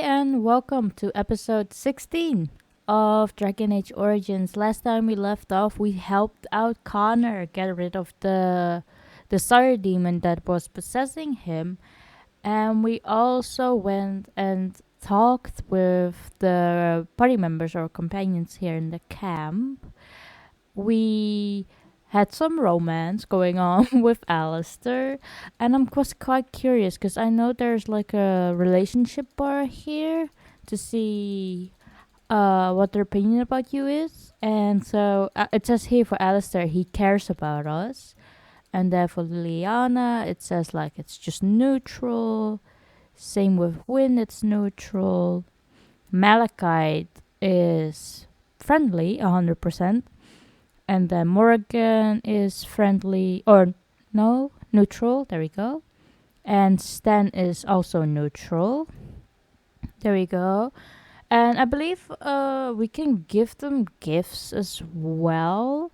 and welcome to episode 16 of Dragon Age Origins. Last time we left off, we helped out Connor get rid of the Sire demon that was possessing him, and we also went and talked with the party members or companions here in the camp. We had some romance going on with Alistair, and was quite curious because I know there's like a relationship bar here to see what their opinion about you is. And so it says here for Alistair, he cares about us. And then for Liliana, it says like it's just neutral. Same with Win, it's neutral. Malachite is friendly, 100%. And then Morrigan is friendly, or no, neutral. There we go. And Stan is also neutral. There we go. And I believe we can give them gifts as well.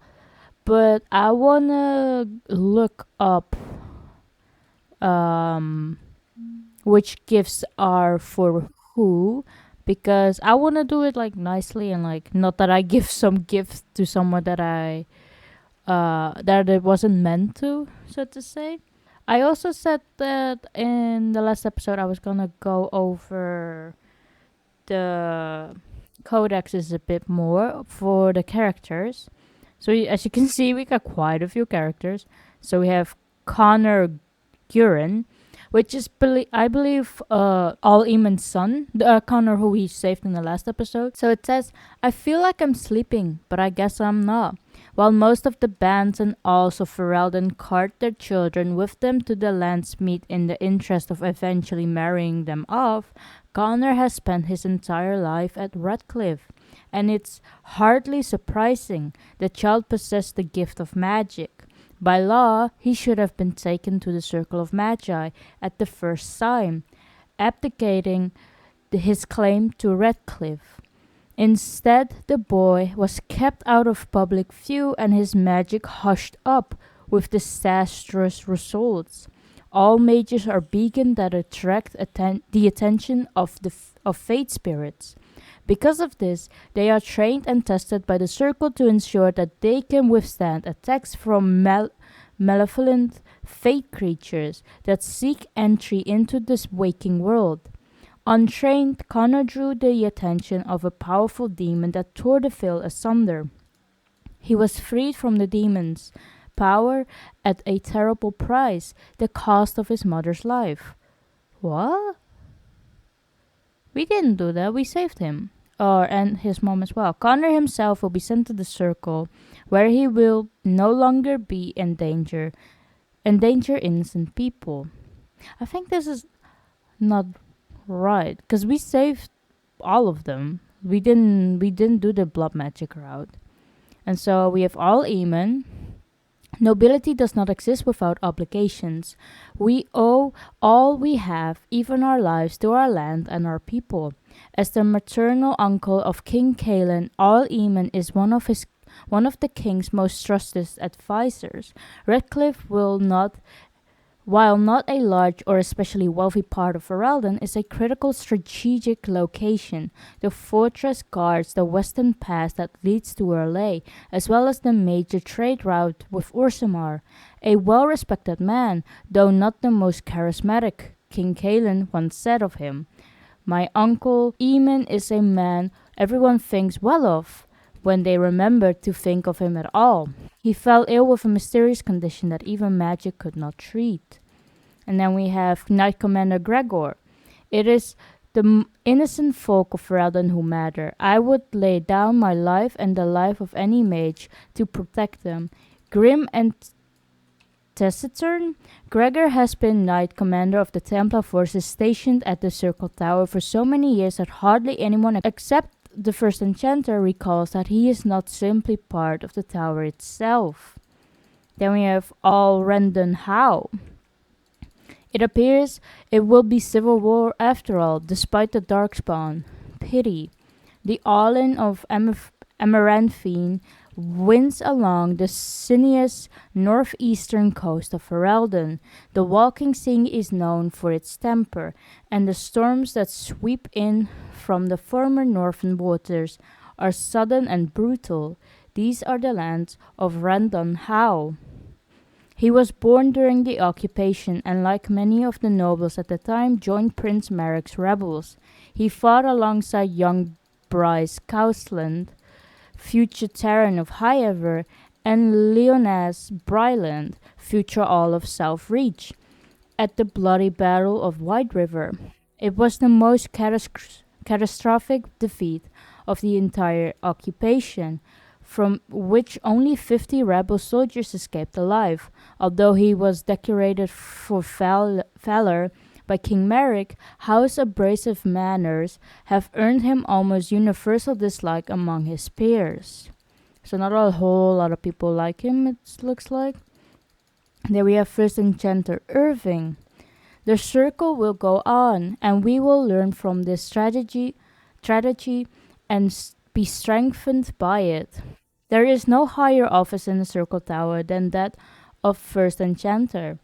But I wanna look up which gifts are for who, because I want to do it like nicely and like not that I give some gift to someone that it wasn't meant to, so to say. I also said that in the last episode I was gonna go over the codexes a bit more for the characters. So as you can see, we got quite a few characters. So we have Connor Gurin, which is I believe All Eamon's son, the Connor who we saved in the last episode. So it says, I feel like I'm sleeping, but I guess I'm not. While most of the bands and alls of Ferelden cart their children with them to the land's meet in the interest of eventually marrying them off, Connor has spent his entire life at Redcliffe. And it's hardly surprising the child possessed the gift of magic. By law, he should have been taken to the Circle of Magi at the first sign, abdicating his claim to Redcliffe. Instead, the boy was kept out of public view and his magic hushed up, with disastrous results. All mages are beacons that attract the attention of fate spirits. Because of this, they are trained and tested by the Circle to ensure that they can withstand attacks from malevolent fate creatures that seek entry into this waking world. Untrained, Connor drew the attention of a powerful demon that tore the veil asunder. He was freed from the demon's power at a terrible price, the cost of his mother's life. What? We didn't do that, we saved him. And his mom as well. Connor himself will be sent to the Circle, where he will no longer be endanger innocent people. I think this is not right, because we saved all of them. We didn't do the blood magic route. And so we have all Eamon. Nobility does not exist without obligations. We owe all we have, even our lives, to our land and our people. As the maternal uncle of King Cailan, All Eamon is one of the king's most trusted advisors. Redcliffe while not a large or especially wealthy part of Ferelden, is a critical strategic location. The fortress guards the western pass that leads to Orlais, as well as the major trade route with Orzammar. A well-respected man, though not the most charismatic, King Cailan once said of him. My uncle Eamon is a man everyone thinks well of, when they remember to think of him at all. He fell ill with a mysterious condition that even magic could not treat. And then we have Knight Commander Gregor. It is the innocent folk of Ferelden who matter. I would lay down my life and the life of any mage to protect them. Grim and taciturn, Gregor has been Knight Commander of the Templar forces stationed at the Circle Tower for so many years that hardly anyone except the first enchanter recalls that he is not simply part of the tower itself. Then we have All Rendon Howe. It appears it will be civil war after all, despite the Darkspawn. Pity. The Allin of Amaranthine winds along the sinuous northeastern coast of Ferelden. The walking sea is known for its temper, and the storms that sweep in from the former northern waters are sudden and brutal. These are the lands of Randon Howe. He was born during the occupation and, like many of the nobles at the time, joined Prince Merrick's rebels. He fought alongside young Bryce Cowsland, future Terran of Highever, and Leonas Bryland, future All of South Reach, at the bloody Battle of White River. It was the most catastrophic defeat of the entire occupation, from which only 50 rebel soldiers escaped alive. Although he was decorated for valor by King Merrick, Howe's abrasive manners have earned him almost universal dislike among his peers. So not a whole lot of people like him, it looks like. Then we have First Enchanter Irving. The circle will go on, and we will learn from this strategy and be strengthened by it. There is no higher office in the Circle Tower than that of First Enchanter.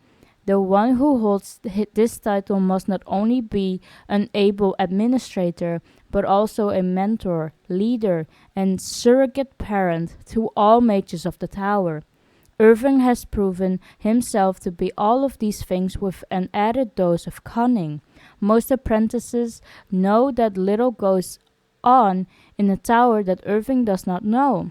The one who holds this title must not only be an able administrator, but also a mentor, leader, and surrogate parent to all mages of the tower. Irving has proven himself to be all of these things with an added dose of cunning. Most apprentices know that little goes on in the tower that Irving does not know.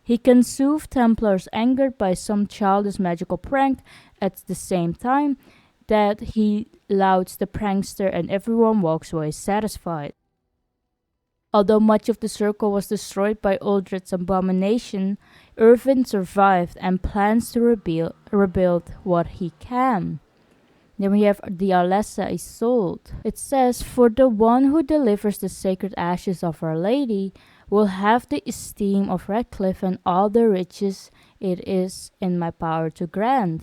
He can soothe Templars angered by some childish magical prank at the same time that he louts the prankster and everyone walks away satisfied. Although much of the circle was destroyed by Uldred's abomination, Irvin survived and plans to rebuild what he can. Then we have the Alessa Isolde. It says, "For the one who delivers the sacred ashes of Our Lady will have the esteem of Redcliffe and all the riches it is in my power to grant."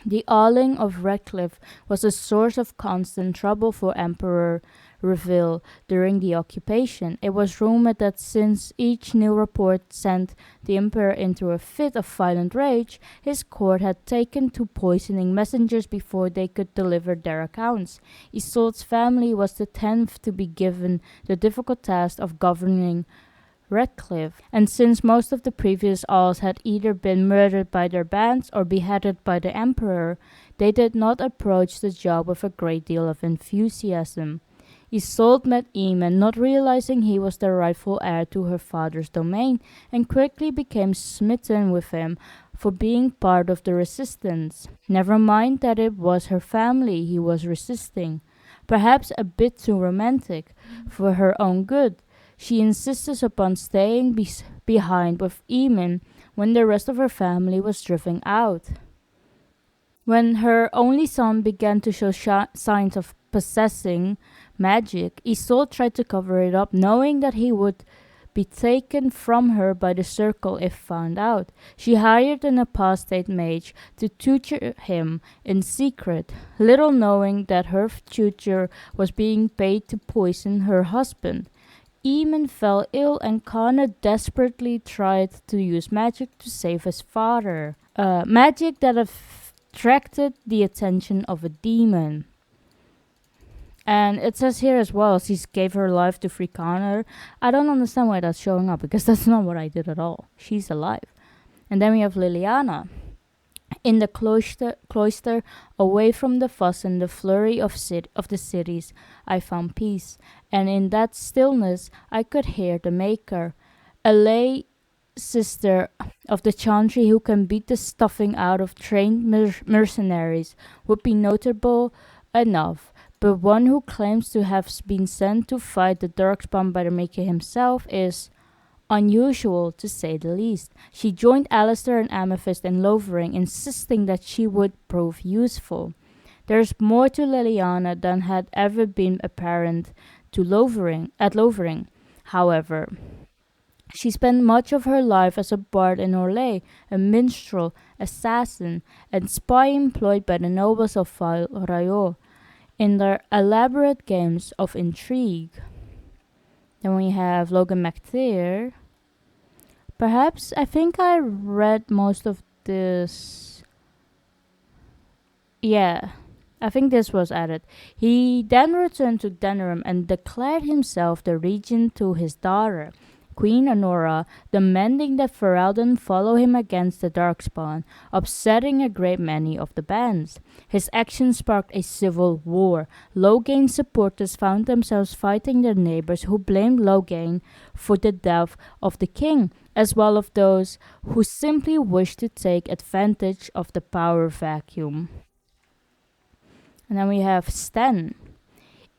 The awling of Redcliffe was a source of constant trouble for Emperor Reveal during the occupation. It was rumored that since each new report sent the Emperor into a fit of violent rage, his court had taken to poisoning messengers before they could deliver their accounts. Isolde's family was the 10th to be given the difficult task of governing Redcliffe, and since most of the previous Alls had either been murdered by their bands or beheaded by the Emperor, they did not approach the job with a great deal of enthusiasm. Isolde met Eamon, not realizing he was the rightful heir to her father's domain, and quickly became smitten with him for being part of the resistance. Never mind that it was her family he was resisting. Perhaps a bit too romantic for her own good, she insisted upon staying behind with Eamon when the rest of her family was driven out. When her only son began to show signs of possessing magic, Isolde tried to cover it up, knowing that he would be taken from her by the circle if found out. She hired an apostate mage to tutor him in secret, little knowing that her tutor was being paid to poison her husband. Eamon fell ill and Connor desperately tried to use magic to save his father. Magic that attracted the attention of a demon. And it says here as well, she gave her life to free Connor. I don't understand why that's showing up, because that's not what I did at all. She's alive. And then we have Liliana. In the cloister, away from the fuss and the flurry of the cities, I found peace. And in that stillness, I could hear the Maker. A lay sister of the Chantry who can beat the stuffing out of trained mercenaries would be notable enough, but one who claims to have been sent to fight the Darkspawn by the Maker himself is unusual, to say the least. She joined Alistair and Amethyst in Lovering, insisting that she would prove useful. There's more to Liliana than had ever been apparent to Lovering. However, she spent much of her life as a bard in Orlais, a minstrel, assassin, and spy employed by the nobles of Val Rayo in their elaborate games of intrigue. Then we have Loghain Mac Tir. Perhaps I think I read most of this. Yeah, I think this was added. He then returned to Denerim and declared himself the regent to his daughter, Queen Honora, demanding that Ferelden follow him against the Darkspawn, upsetting a great many of the bands. His action sparked a civil war. Loghain supporters found themselves fighting their neighbors who blamed Loghain for the death of the king, as well as those who simply wished to take advantage of the power vacuum. And then we have Sten.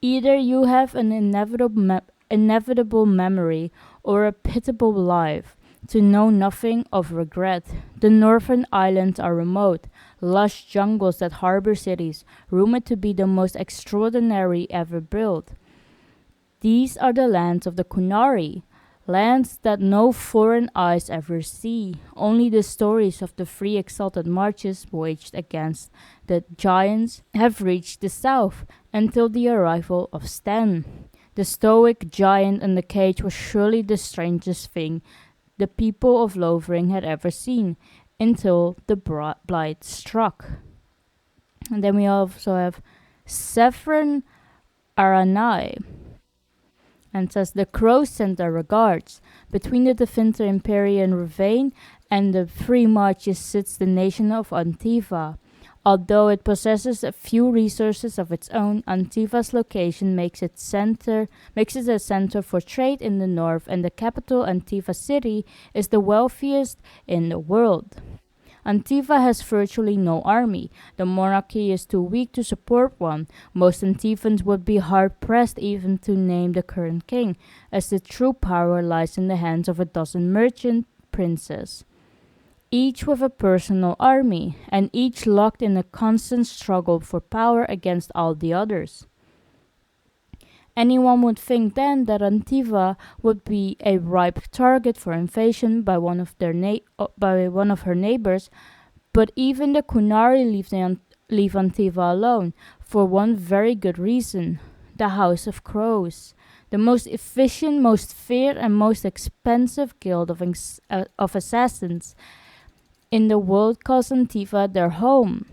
Either you have an inevitable memory or a pitiable life, to know nothing of regret. The northern islands are remote, lush jungles that harbor cities, rumored to be the most extraordinary ever built. These are the lands of the Kunari, lands that no foreign eyes ever see. Only the stories of the three exalted marches waged against the giants have reached the south until the arrival of Sten. The stoic giant in the cage was surely the strangest thing the people of Lotharing had ever seen until the blight struck. And then we also have Zevran Aranai, and says the crows send their regards. Between the Definter Imperial Ravine and the three marches sits the nation of Antiva. Although it possesses a few resources of its own, Antiva's location makes it a center for trade in the north, and the capital, Antiva City, is the wealthiest in the world. Antiva has virtually no army. The monarchy is too weak to support one. Most Antivans would be hard-pressed even to name the current king, as the true power lies in the hands of a dozen merchant princes, each with a personal army, and each locked in a constant struggle for power against all the others. Anyone would think then that Antiva would be a ripe target for invasion by one of her neighbors, but even the Kunari leave Antiva alone for one very good reason: the House of Crows, the most efficient, most feared, and most expensive guild of assassins in the world, calls Antiva their home,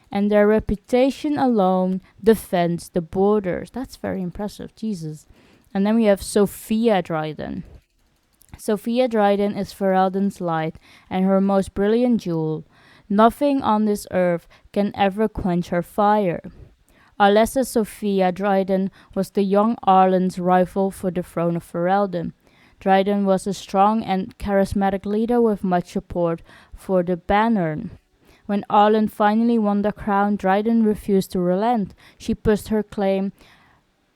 and their reputation alone defends the borders. That's very impressive, Jesus. And then we have Sophia Dryden. Sophia Dryden is Ferelden's light and her most brilliant jewel. Nothing on this earth can ever quench her fire. Alessa Sophia Dryden was the young Arlen's rival for the throne of Ferelden. Dryden was a strong and charismatic leader with much support for the Bannern. When Arlen finally won the crown, Dryden refused to relent. She pushed her claim,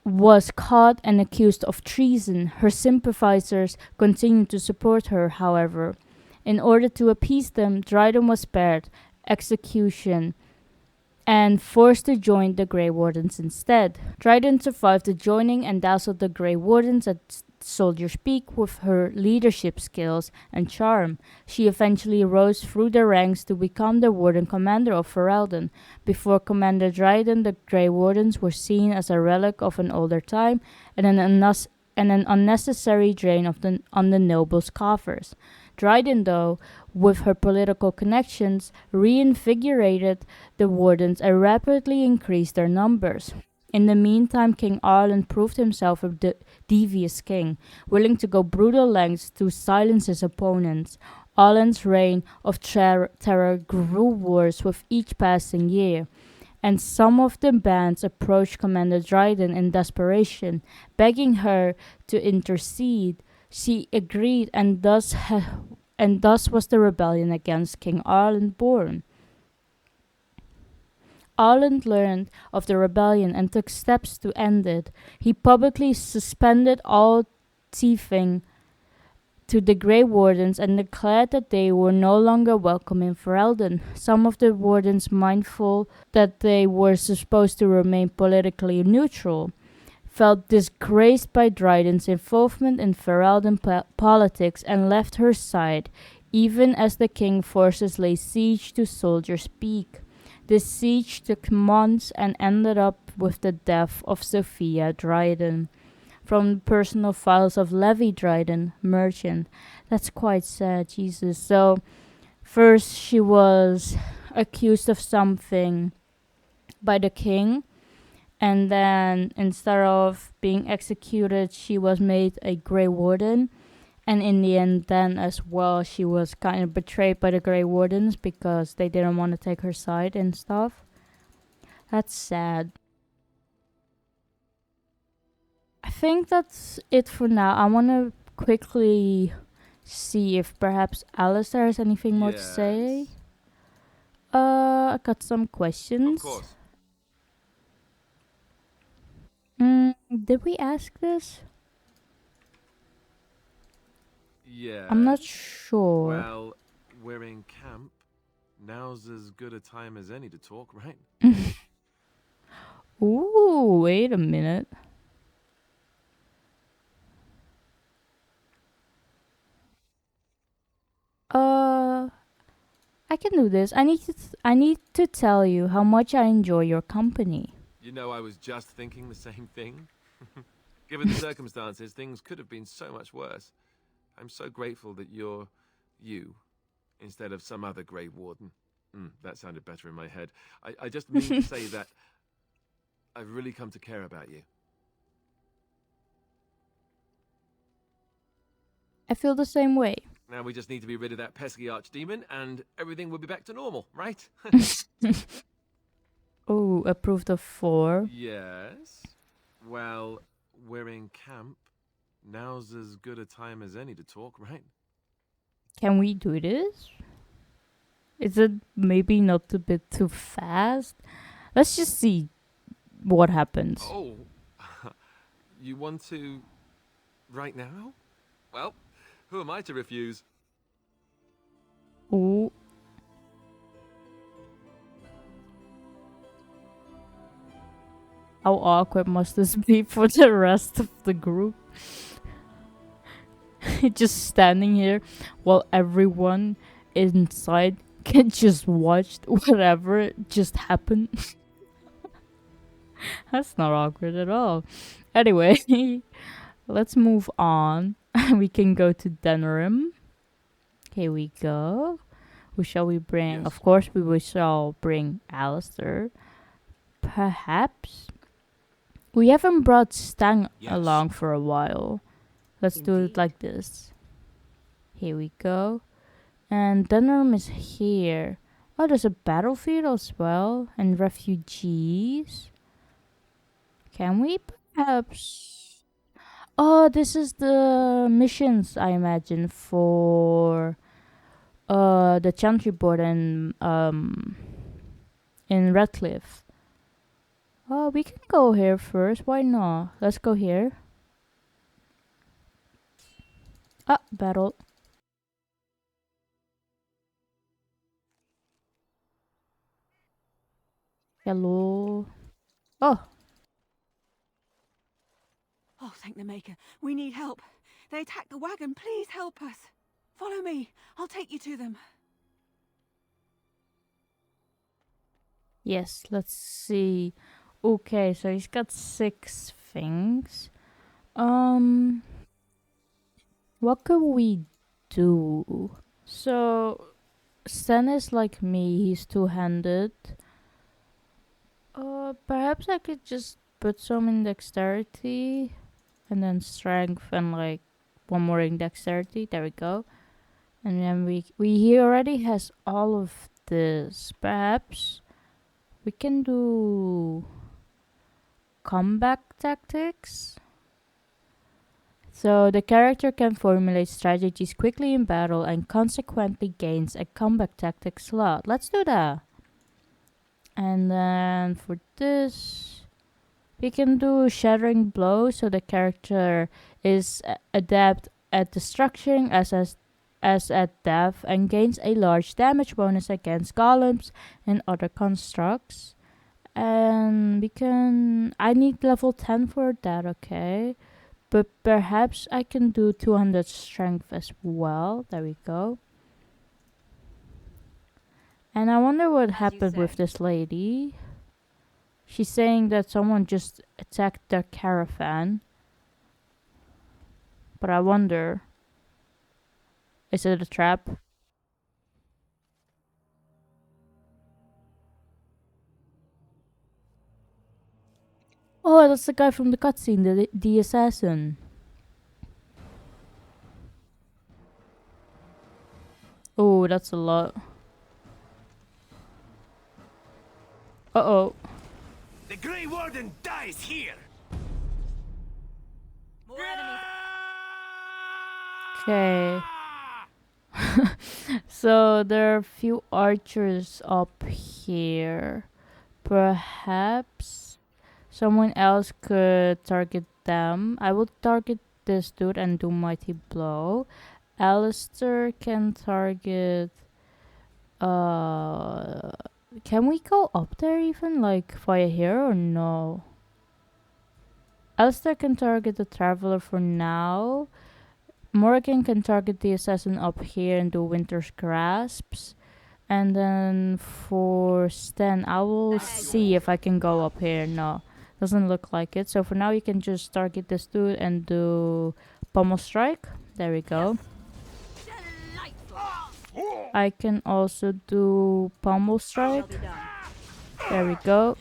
was caught and accused of treason. Her sympathizers continued to support her, however. In order to appease them, Dryden was spared execution and forced to join the Grey Wardens instead. Dryden survived the joining and dazzled the Grey Wardens at Soldiers Peak with her leadership skills and charm. She eventually rose through the ranks to become the Warden Commander of Ferelden. Before Commander Dryden, the Grey Wardens were seen as a relic of an older time and an unnecessary drain on the nobles' coffers. Dryden, though, with her political connections, reinvigorated the Wardens and rapidly increased their numbers. In the meantime, King Arlen proved himself a devious king, willing to go brutal lengths to silence his opponents. Arlen's reign of terror grew worse with each passing year, and some of the bands approached Commander Dryden in desperation, begging her to intercede. She agreed, and thus was the rebellion against King Arlen born. Arlen learned of the rebellion and took steps to end it. He publicly suspended all thieving to the Grey Wardens and declared that they were no longer welcome in Ferelden. Some of the Wardens, mindful that they were supposed to remain politically neutral, felt disgraced by Dryden's involvement in Ferelden politics and left her side, even as the king forces laid siege to Soldiers Peak. This siege took months and ended up with the death of Sophia Dryden. from personal files of Levi Dryden, merchant. That's quite sad, Jesus. So, first she was accused of something by the king, and then instead of being executed, she was made a Grey Warden. And in the end, then as well, she was kind of betrayed by the Grey Wardens because they didn't want to take her side and stuff. That's sad. I think that's it for now. I want to quickly see if perhaps Alistair has anything more to say. Yes. I got some Of questions. course. Did we ask this? Yeah. I'm not sure. Well, we're in camp. Now's as good a time as any to talk, right? Ooh, wait a minute. I can do this. I need to tell you how much I enjoy your company. You know, I was just thinking the same thing. Given the circumstances, things could have been so much worse. I'm so grateful that you're you instead of some other Grey Warden. That sounded better in my head. I just mean to say that I've really come to care about you. I feel the same way. Now we just need to be rid of that pesky archdemon and everything will be back to normal, right? Oh, approved of 4. Yes. Well, we're in camp. Now's as good a time as any to talk, right? Can we do this? Is it maybe not a bit too fast? Let's just see what happens. Oh, you want to right now? Well, who am I to refuse? Ooh. How awkward must this be for the rest of the group? Just standing here while everyone inside can just watch whatever just happened. That's not awkward at all. Anyway, let's move on. We can go to Denerim. Here we go. Who shall we bring? Yes. Of course, we shall bring Alistair. Perhaps. We haven't brought Stang along for a while. Let's do it like this. Here we go. And Denerim is here. Oh, there's a battlefield as well. And refugees. Can we perhaps... Oh, this is the missions, I imagine, for the Chantry board in Redcliffe. Oh, we can go here first. Why not? Let's go here. Ah, battle. Hello. Oh. Oh, thank the Maker. We need help. They attacked the wagon. Please help us. Follow me. I'll take you to them. Yes, let's see. Okay, so he's got 6 things. What could we do? So, Sten is like me. He's two-handed. Perhaps I could just put some in dexterity. And then strength and like one more in dexterity. There we go. And then he already has all of this. Perhaps we can do combat tactics. So the character can formulate strategies quickly in battle and consequently gains a combat tactics slot. Let's do that. And then for this, we can do shattering blow, so the character is adept at destructing as at death and gains a large damage bonus against golems and other constructs. And I need level 10 for that, okay? But perhaps I can do 200 strength as well. There we go. And I wonder what happened with this lady. She's saying that someone just attacked their caravan. But I wonder, is it a trap? Oh, that's the guy from the cutscene, the assassin. Oh, that's a lot. Uh-oh. The Grey Warden dies here! More enemies. Okay. So there are a few archers up here. Perhaps someone else could target them. I will target this dude and do mighty blow. Alistair can target. Can we go up there even, like via here, or no? Alistair can target the traveler for now. Morrigan can target the assassin up here and do Winter's Grasps. And then for Sten, I will see if I can go up here. No, doesn't look like it. So for now, you can just target this dude and do Pommel Strike. There we go. I can also do Pommel Strike. There we go.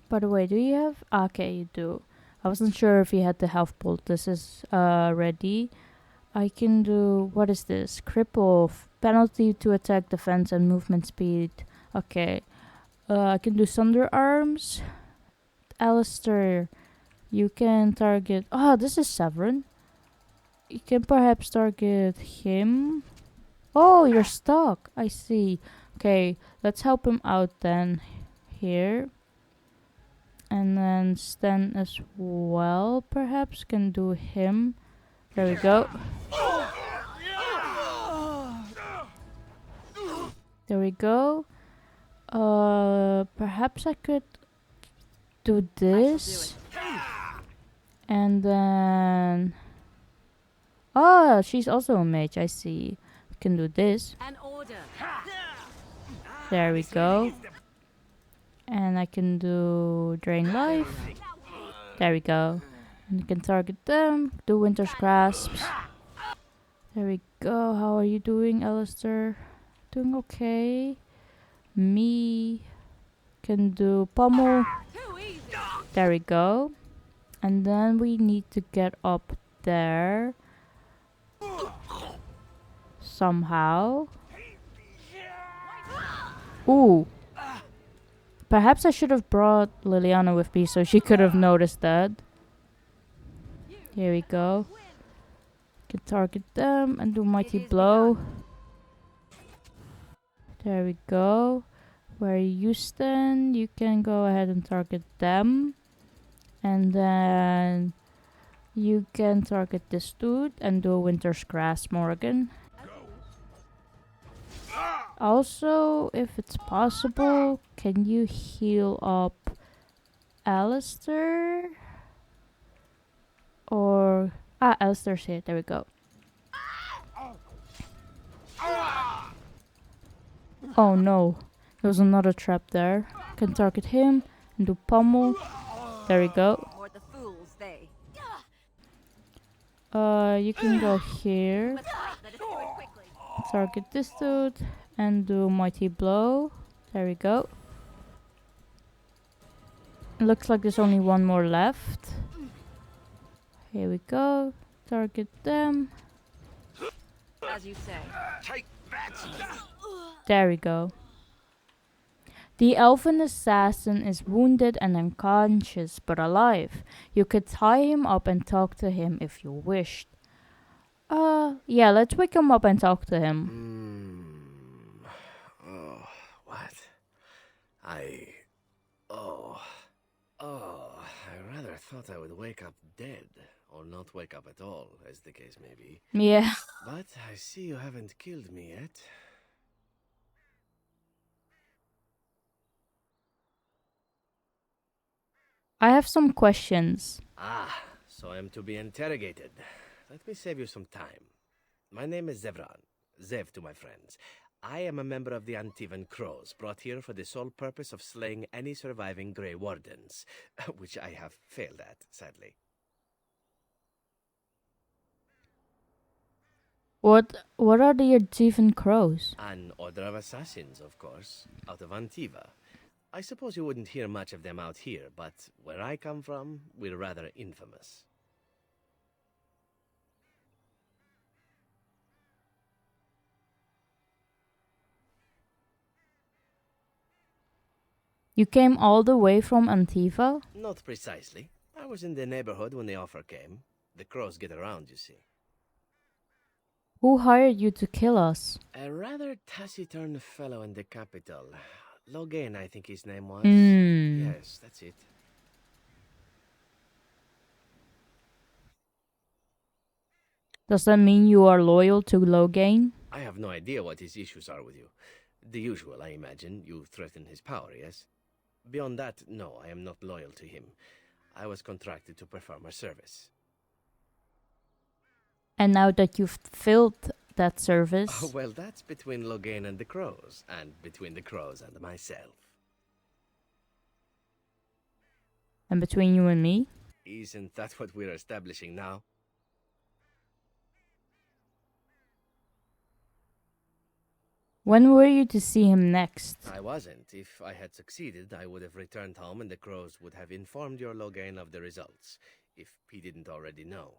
By the way, do you have... Okay, you do. I wasn't sure if you had the health bolt. This is ready. I can do... What is this? Cripple. Penalty to attack, defense, and movement speed. Okay. I can do Thunder Arms. Alistair. You can target... Oh, this is Zevran. You can perhaps target him. Oh, you're stuck. I see. Okay, let's help him out then. Here. And then Sten as well, perhaps, can do him. There we go. There we go. Perhaps I could do this. And then... Oh, she's also a mage, I see. We can do this. An order. There we go. And I can do Drain Life. There we go. And you can target them. Do Winter's Grasps. There we go. How are you doing, Alistair? Doing okay. Me can do Pommel. There we go. And then we need to get up there. Somehow. Ooh. Perhaps I should have brought Liliana with me so she could have noticed that. Here we go. Can target them and do Mighty Blow. There we go. Where you stand, you can go ahead and target them. And then you can target this dude and do Winter's Grasp, Morrigan. Also, if it's possible, can you heal up Alistair? Or... Ah, Alistair's here. There we go. Oh no. There was another trap there. Can target him and do Pommel. There we go. Or the fools, they. You can go here. Target this dude and do Mighty Blow. There we go. Looks like there's only one more left. Here we go. Target them. As you say. Take that! There we go. The elven assassin is wounded and unconscious, but alive. You could tie him up and talk to him if you wished. Yeah, let's wake him up and talk to him. Oh, what? I rather thought I would wake up dead, or not wake up at all, as the case may be. Yeah. But I see you haven't killed me yet. I have some questions. Ah, so I am to be interrogated. Let me save you some time. My name is Zevran. Zev to my friends. I am a member of the Antivan Crows, brought here for the sole purpose of slaying any surviving Grey Wardens, which I have failed at, sadly. What are the Antivan Crows? An order of assassins, of course, out of Antiva. I suppose you wouldn't hear much of them out here, but where I come from, we're rather infamous. You came all the way from Antiva? Not precisely. I was in the neighborhood when the offer came. The crows get around, you see. Who hired you to kill us? A rather taciturn fellow in the capital. Loghain, I think his name was. Yes, that's it. Does that mean you are loyal to Loghain? I have no idea what his issues are with you. The usual, I imagine. You threaten his power, yes? Beyond that, no, I am not loyal to him. I was contracted to perform a service. And now that you've filled that service... Oh, well, that's between Loghain and the crows, and between the crows and myself. And between you and me? Isn't that what we're establishing now? When were you to see him next? I wasn't. If I had succeeded, I would have returned home and the crows would have informed your Loghain of the results, if he didn't already know.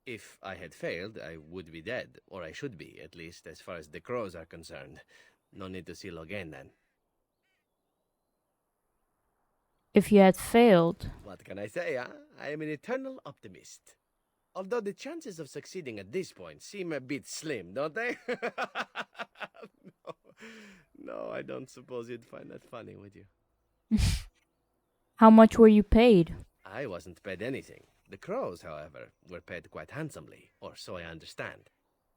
If I had failed, I would be dead, or I should be, at least as far as the crows are concerned. No need to see Loghain then. If you had failed... What can I say, huh? I am an eternal optimist. Although the chances of succeeding at this point seem a bit slim, don't they? No, I don't suppose you'd find that funny, would you? How much were you paid? I wasn't paid anything. The crows, however, were paid quite handsomely, or so I understand.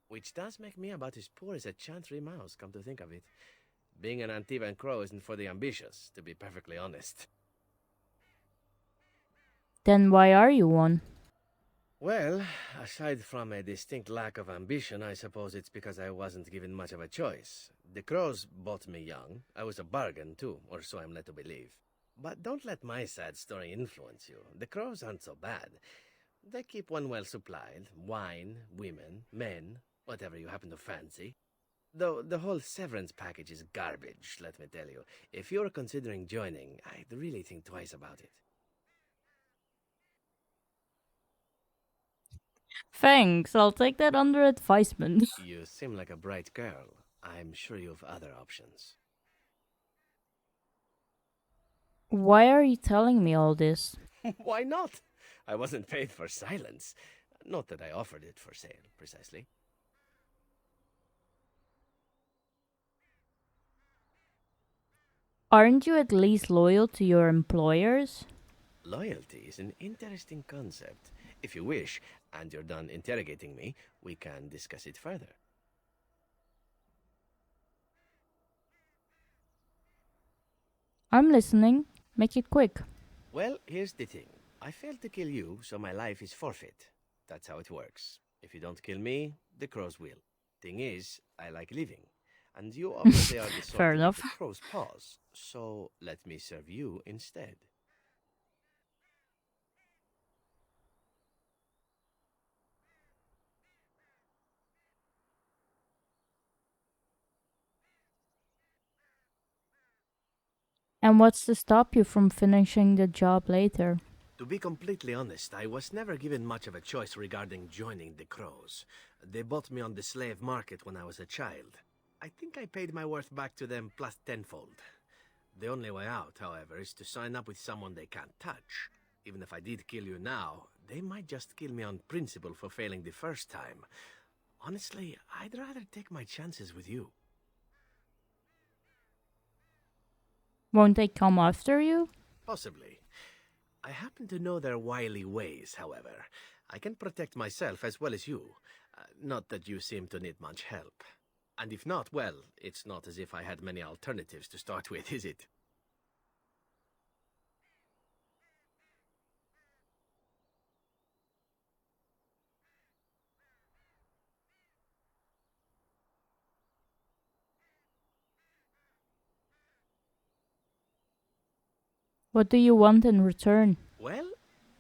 Which does make me about as poor as a chantry mouse, come to think of it. Being an Antivan Crow isn't for the ambitious, to be perfectly honest. Then why are you one? Well, aside from a distinct lack of ambition, I suppose it's because I wasn't given much of a choice. The crows bought me young. I was a bargain, too, or so I'm led to believe. But don't let my sad story influence you. The crows aren't so bad. They keep one well supplied. Wine, women, men, whatever you happen to fancy. Though the whole severance package is garbage, let me tell you. If you're considering joining, I'd really think twice about it. Thanks, I'll take that under advisement. You seem like a bright girl. I'm sure you have other options. Why are you telling me all this? Why not? I wasn't paid for silence. Not that I offered it for sale, precisely. Aren't you at least loyal to your employers? Loyalty is an interesting concept. If you wish, and you're done interrogating me, we can discuss it further. I'm listening. Make it quick. Well, here's the thing. I failed to kill you, so my life is forfeit. That's how it works. If you don't kill me, the crows will. Thing is, I like living. And you obviously are the sort Fair to make enough. the crows pause. So let me serve you instead. And what's to stop you from finishing the job later? To be completely honest, I was never given much of a choice regarding joining the crows. They bought me on the slave market when I was a child. I think I paid my worth back to them plus tenfold. The only way out, however, is to sign up with someone they can't touch. Even if I did kill you now, they might just kill me on principle for failing the first time. Honestly, I'd rather take my chances with you. Won't they come after you? Possibly. I happen to know their wily ways, however. I can protect myself as well as you. Not that you seem to need much help. And if not, well, it's not as if I had many alternatives to start with, is it? What do you want in return? Well,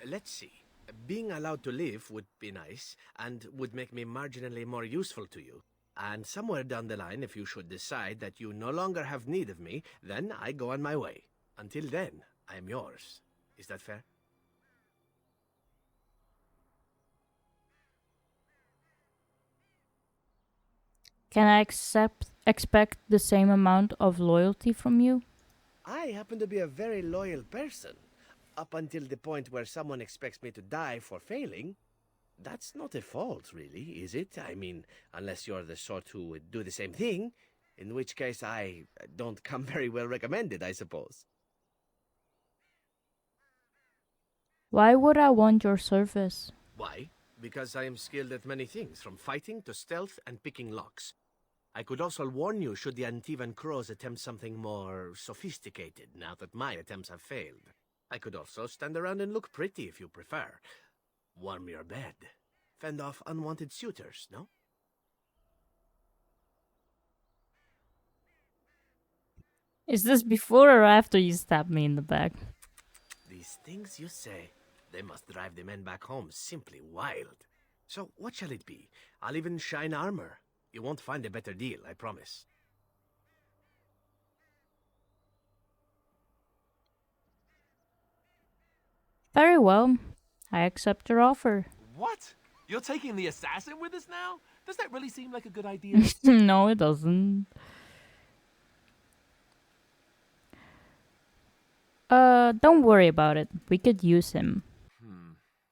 let's see. Being allowed to live would be nice, and would make me marginally more useful to you. And somewhere down the line, if you should decide that you no longer have need of me, then I go on my way. Until then, I am yours. Is that fair? Can I expect the same amount of loyalty from you? I happen to be a very loyal person. Up until the point where someone expects me to die for failing. That's not a fault, really, is it? I mean, unless you're the sort who would do the same thing, in which case I don't come very well recommended, I suppose. Why would I want your service? Why? Because I am skilled at many things, from fighting to stealth and picking locks. I could also warn you should the Antivan Crows attempt something more sophisticated, now that my attempts have failed. I could also stand around and look pretty if you prefer. Warm your bed. Fend off unwanted suitors, no? Is this before or after you stabbed me in the back? These things you say, they must drive the men back home simply wild. So what shall it be? I'll even shine armor. You won't find a better deal, I promise. Very well. I accept your offer. What? You're taking the assassin with us now? Does that really seem like a good idea? No, it doesn't. Don't worry about it. We could use him.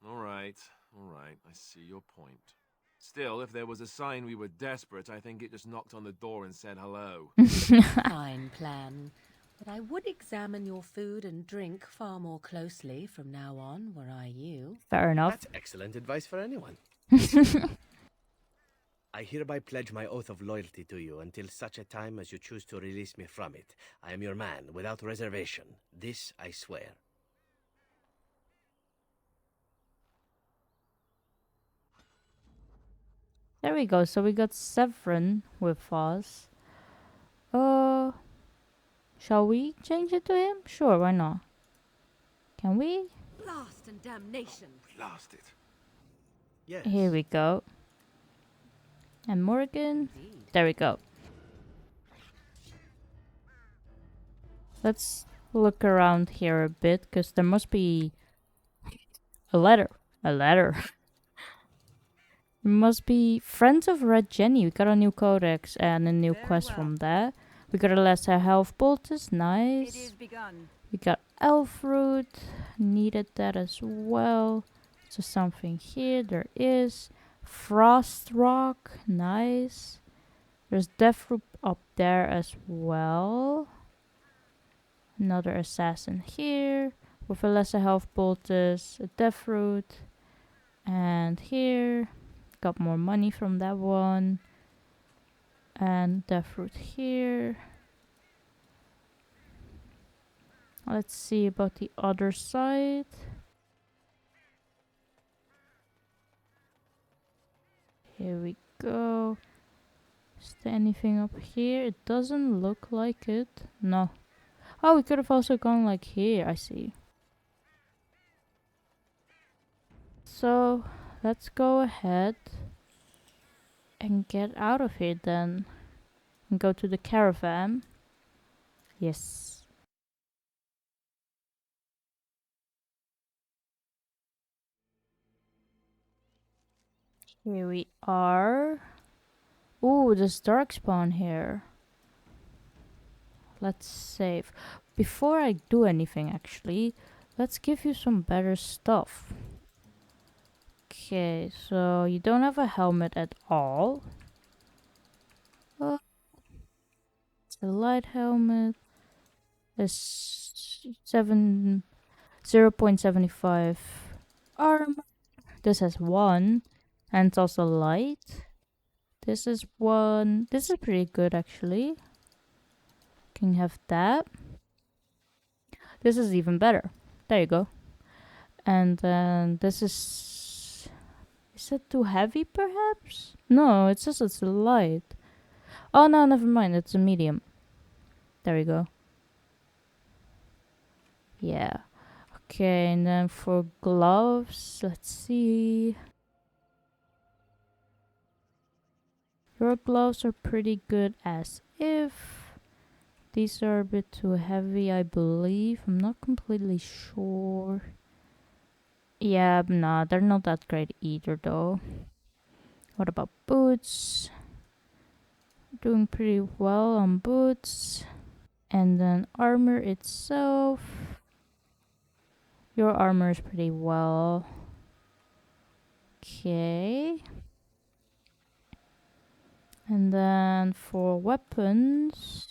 All right. I see your point. Still, if there was a sign we were desperate, I think it just knocked on the door and said hello. Fine plan. But I would examine your food and drink far more closely from now on, were I you. Fair enough. That's excellent advice for anyone. I hereby pledge my oath of loyalty to you until such a time as you choose to release me from it. I am your man, without reservation. This I swear. There we go. So we got Zevran with us. Shall we change it to him? Sure, why not? Can we? Blast and damnation. Blast it. Yes. Here we go. And Morrigan. There we go. Let's look around here a bit, because there must be a letter. A letter. There must be Friends of Red Jenny. We got a new codex and a new Very quest well. from that. We got a lesser health poultice. It Nice. is begun. We got elf root. Needed that as well. So something here. There is. Frost rock. Nice. There's death root up there as well. Another assassin here. With a lesser health poultice. A death root. And here. Got more money from that one. And death root here. Let's see about the other side. Here we go. Is there anything up here? It doesn't look like it. No. Oh, we could have also gone like here. I see. So, let's go ahead and get out of here then. And go to the caravan. Yes. Here we are. Ooh, there's dark spawn here. Let's save. Before I do anything, actually, let's give you some better stuff. Okay, so you don't have a helmet at all. It's a light helmet. It's 0.75 armor. This has 1. And it's also light. This is 1. This is pretty good, actually. Can have that. This is even better. There you go. And then this is... Is it too heavy, perhaps? No, it says it's light. Oh, no, never mind. It's a medium. There we go. Yeah. Okay, and then for gloves, let's see. Your gloves are pretty good as if. These are a bit too heavy, I believe. I'm not completely sure. Yeah, no, they're not that great either though. What about boots? Doing pretty well on boots. And then armor itself. Your armor is pretty well. Okay. And then for weapons.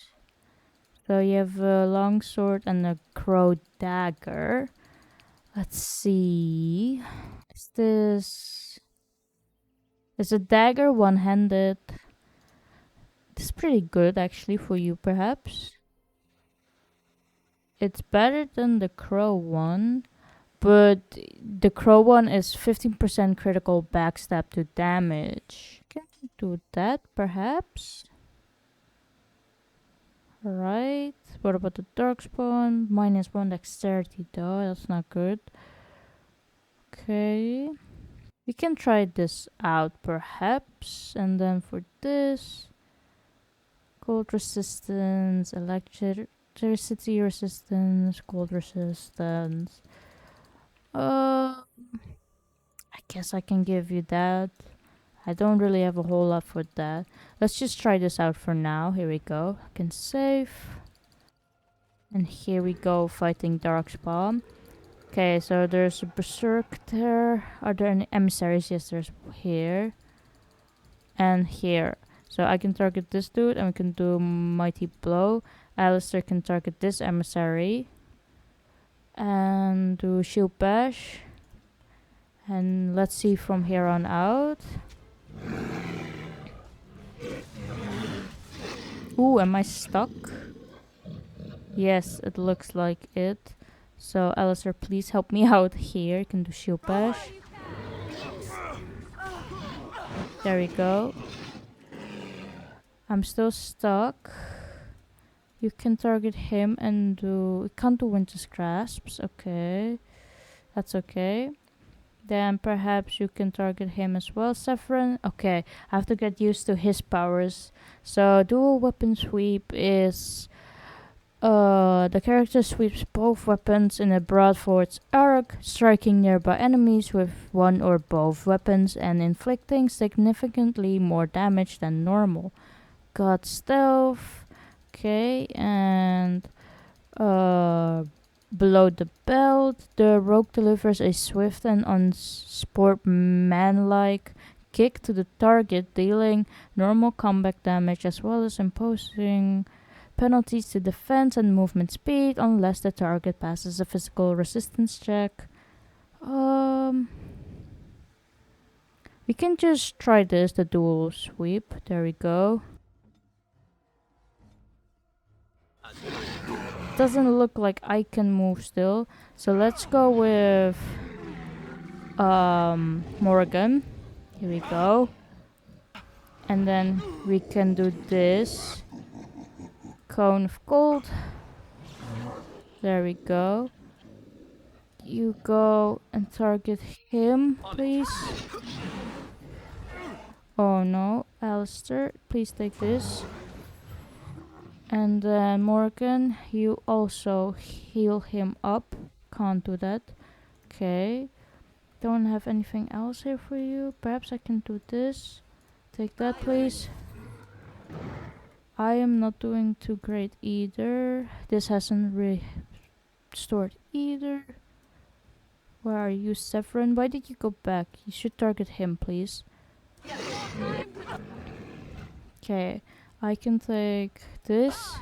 So you have a longsword and a crow dagger. Let's see. Is a dagger one-handed? This is pretty good actually for you perhaps. It's better than the crow one, but the crow one is 15% critical backstab to damage. Can you do that perhaps? Alright. What about the darkspawn? -1 dexterity though, that's not good. Okay. We can try this out perhaps. And then for this, cold resistance, electricity resistance, cold resistance. I guess I can give you that. I don't really have a whole lot for that. Let's just try this out for now. Here we go. I can save. And here we go, fighting Darkspawn. Okay, so there's a berserk there. Are there any emissaries? Yes, there's here. And here. So I can target this dude and we can do mighty blow. Alistair can target this emissary. And do shield bash. And let's see from here on out. Ooh, am I stuck? Yes, it looks like it. So Alistair, please help me out here. You can do shield bash. There we go. I'm still stuck. You can target him and do... Can't do Winter's Grasps. Okay. That's okay. Then perhaps you can target him as well. Zevran. Okay. I have to get used to his powers. So dual weapon sweep is... the character sweeps both weapons in a broad-forward arc, striking nearby enemies with one or both weapons and inflicting significantly more damage than normal. Got stealth. Okay, and below the belt, the rogue delivers a swift and unsportsmanlike kick to the target, dealing normal combat damage as well as imposing penalties to defense and movement speed unless the target passes a physical resistance check. We can just try this, the dual sweep. There we go. Doesn't look like I can move still. So let's go with morrigan. Here we go. And then we can do this. Cone of cold. There we go. You go and target him, please. Oh no, Alistair, please take this. And then Morgan, you also heal him up. Can't do that. Okay. Don't have anything else here for you. Perhaps I can do this. Take that, please. I am not doing too great either. This hasn't restored either. Where are you, Zevran? Why did you go back? You should target him, please. Okay, I can take this.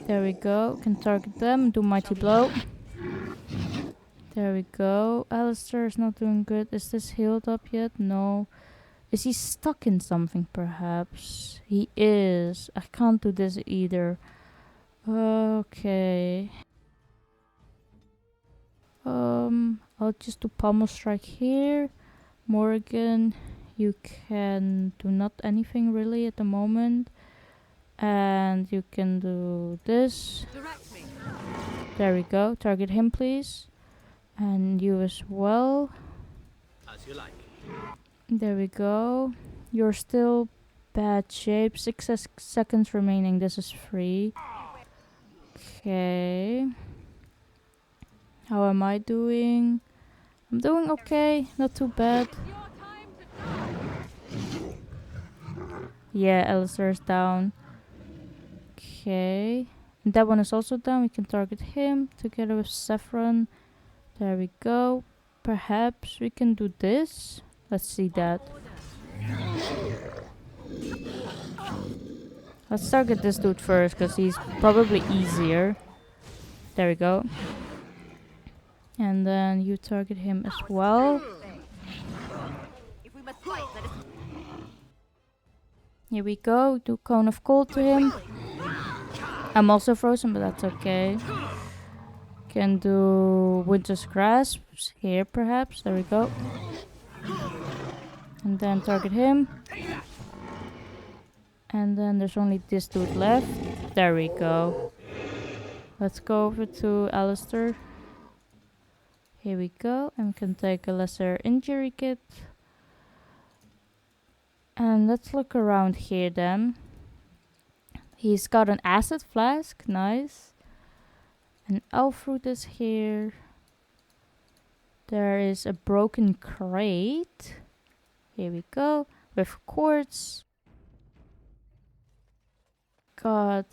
There we go. Can target them. Do mighty blow. There we go. Alistair is not doing good. Is this healed up yet? No. Is he stuck in something perhaps? He is. I can't do this either. Okay. I'll just do pommel strike here. Morrigan, you can do not anything really at the moment. And you can do this. There we go. Target him, please. And you as well. As you like. There we go. You're still bad shape. 6 seconds remaining. This is free. Okay. How am I doing? I'm doing okay. Not too bad. Yeah, Alistair's down. Okay. And that one is also down. We can target him together with Zevran. There we go. Perhaps we can do this. Let's see that. Let's target this dude first, because he's probably easier. There we go. And then you target him as well. Here we go. Do Cone of Cold to him. I'm also frozen, but that's okay. Can do Winter's Grasp here, perhaps. There we go. And then target him. And then there's only this dude left. There we go. Let's go over to Alistair. Here we go. And we can take a lesser injury kit. And let's look around here then. He's got an acid flask. Nice. An elf fruit is here. There is a broken crate. Here we go. With quartz. Got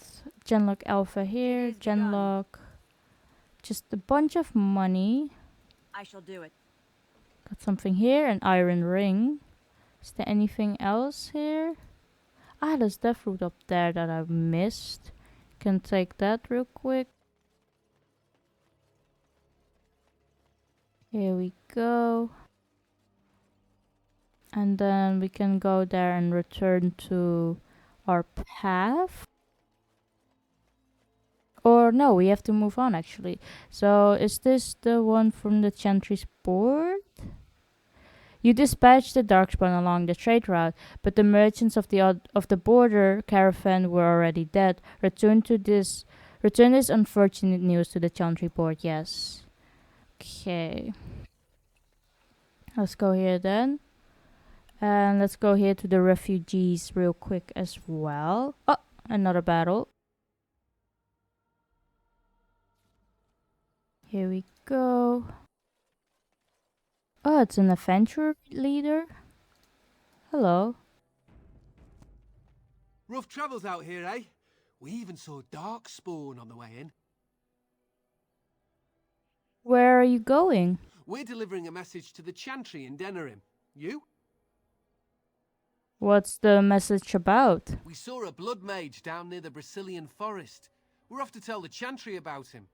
Genlock Alpha here. Genlock. Just a bunch of money. I shall do it. Got something here. An iron ring. Is there anything else here? Ah, there's that fruit up there that I missed. Can take that real quick. Here we go. And then we can go there and return to our path. Or no, we have to move on actually. So is this the one from the Chantry's board? You dispatched the Darkspawn along the trade route, but the merchants of the border caravan were already dead. Return this unfortunate news to the Chantry board. Yes. Okay. Let's go here then. And let's go here to the refugees real quick as well. Oh, another battle. Here we go. Oh, it's an adventure leader. Hello. Rough travels out here, eh? We even saw Darkspawn on the way in. Where are you going? We're delivering a message to the Chantry in Denerim. You? What's the message about? We saw a blood mage down near the Brazilian forest. We're off to tell the Chantry about him.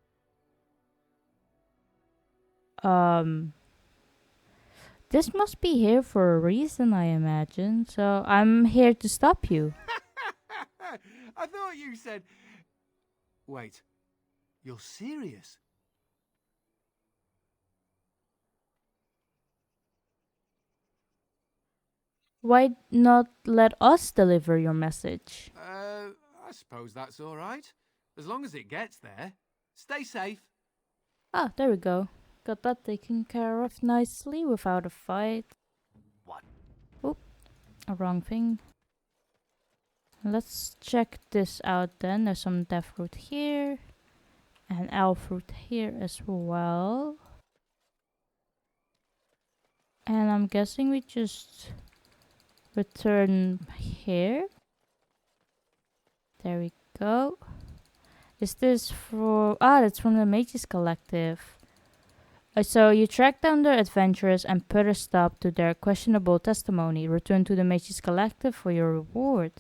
This must be here for a reason, I imagine. So I'm here to stop you. I thought you said... Wait. You're serious? Why not let us deliver your message? I suppose that's all right. As long as it gets there. Stay safe. Ah, there we go. Got that taken care of nicely without a fight. What? Oop, a wrong thing. Let's check this out then. There's some death fruit here. And elf fruit here as well. And I'm guessing we just return here. There we go. Is this for... Ah, that's from the Mages Collective. So you track down their adventurers and put a stop to their questionable testimony. Return to the Mages Collective for your reward.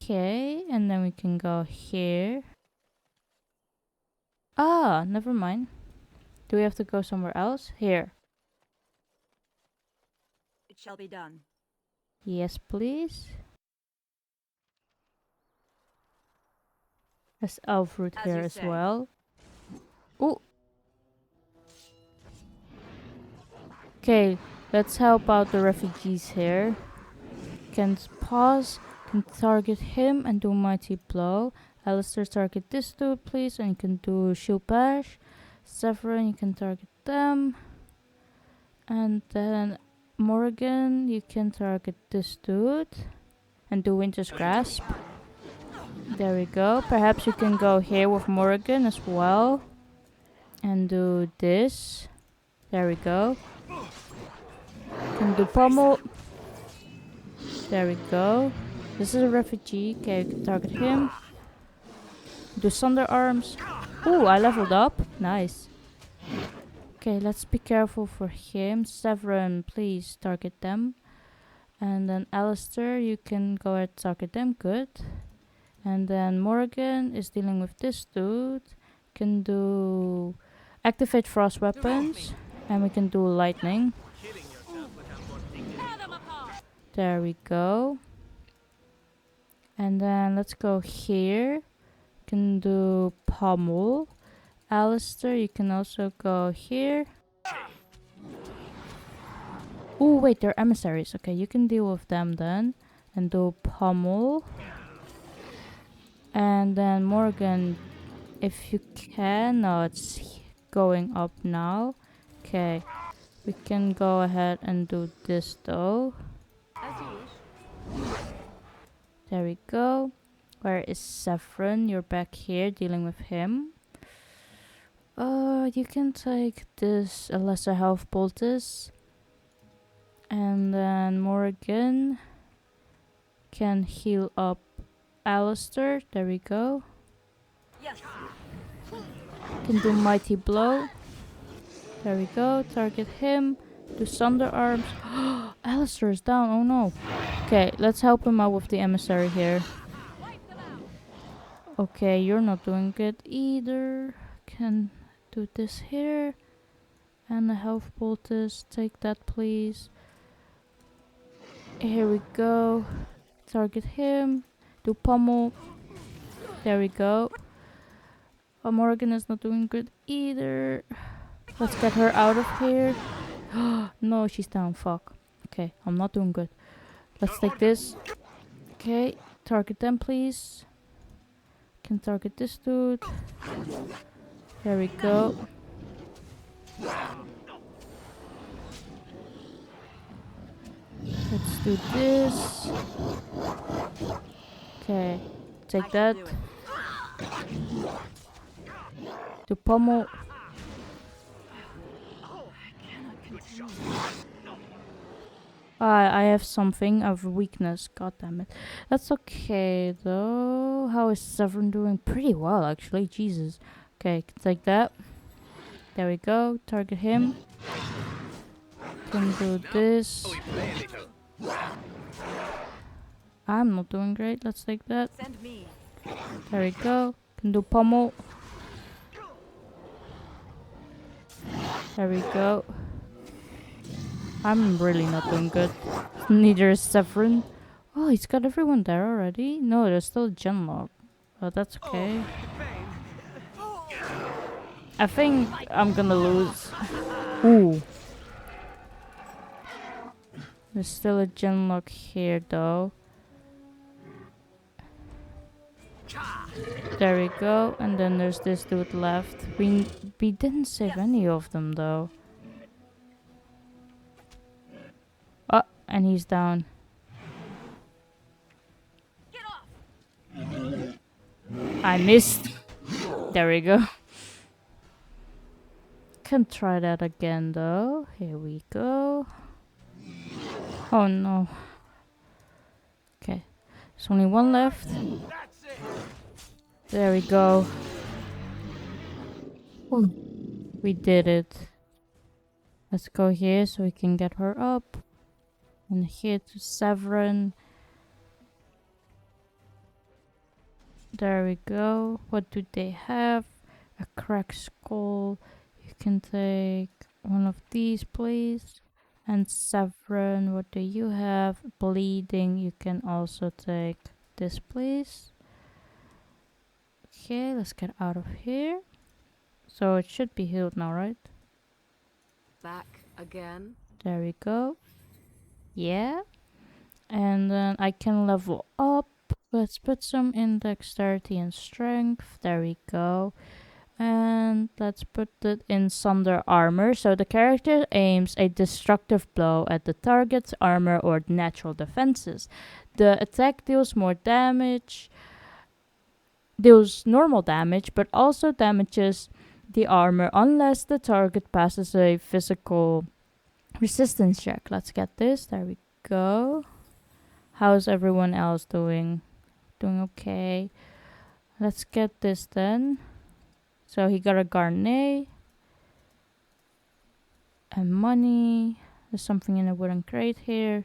Okay, and then we can go here. Ah, never mind. Do we have to go somewhere else? Here. It shall be done. Yes, please. There's elf fruit As here you as say. well. Ooh. Okay, let's help out the refugees here. Can pause, can target him and do mighty blow. Alistair, target this dude, please. And you can do shield bash. Zevran, you can target them. And then Morrigan, you can target this dude. And do Winter's Grasp. There we go. Perhaps you can go here with Morrigan as well. And do this. There we go. Can do Pommel. There we go. This is a refugee. Okay, you can target him. Do Thunder Arms. Ooh, I leveled up. Nice. Okay, let's be careful for him. Zevran, please target them. And then Alistair, you can go ahead and target them. Good. And then Morrigan is dealing with this dude. Can do activate frost weapons. And we can do lightning. There we go. And then let's go here. Can do pommel. Alistair, you can also go here. Oh wait, they're emissaries. Okay, you can deal with them then. And do pommel. And then Morrigan, if you can. No, it's going up now. Okay, we can go ahead and do this though. There we go. Where is Zevran? You're back here dealing with him. You can take this a lesser health poultice. And then Morrigan can heal up Alistair. There we go. Can do Mighty Blow. There we go. Target him. Do Thunder Arms. Alistair is down. Oh no. Okay, let's help him out with the emissary here. Okay, you're not doing good either. Can do this here. And the health poultice. Take that, please. Here we go. Target him. Do pommel. There we go. Morrigan is not doing good either. Let's get her out of here. No, she's down. Fuck. Okay, I'm not doing good. Let's take this. Okay, target them, please. Can target this dude. There we go. Let's do this. Okay, take that. Do pommel. I have something of weakness. God damn it. That's okay though. How is Zevran doing? Pretty well actually. Jesus. Okay, take that. There we go. Target him. Can do this. I'm not doing great. Let's take that. There we go. Can do pommel. There we go. I'm really not doing good. Neither is Zevran. Oh, he's got everyone there already? No, there's still Genlock. Oh, that's okay. I think I'm gonna lose. Ooh. There's still a Genlock here though. There we go. And then there's this dude left. We didn't save any of them though. Oh, and he's down. I missed. There we go. Can try that again though. Here we go. Oh no. Okay. There's only one left. There we go. Oh, we did it. Let's go here so we can get her up. And here to Zevran. There we go. What do they have? A cracked skull. You can take one of these, please. And Zevran, what do you have? Bleeding. You can also take this, please. Okay, let's get out of here. So it should be healed now, right? Back again. There we go. Yeah. And then I can level up. Let's put some in dexterity and strength. There we go. And let's put it in Sunder armor. So the character aims a destructive blow at the target's armor or natural defenses. The attack deals more damage, deals normal damage, but also damages the armor unless the target passes a physical resistance check. Let's get this. There we go. How's everyone else doing? Doing okay. Let's get this then. So he got a garnet. And money. There's something in a wooden crate here.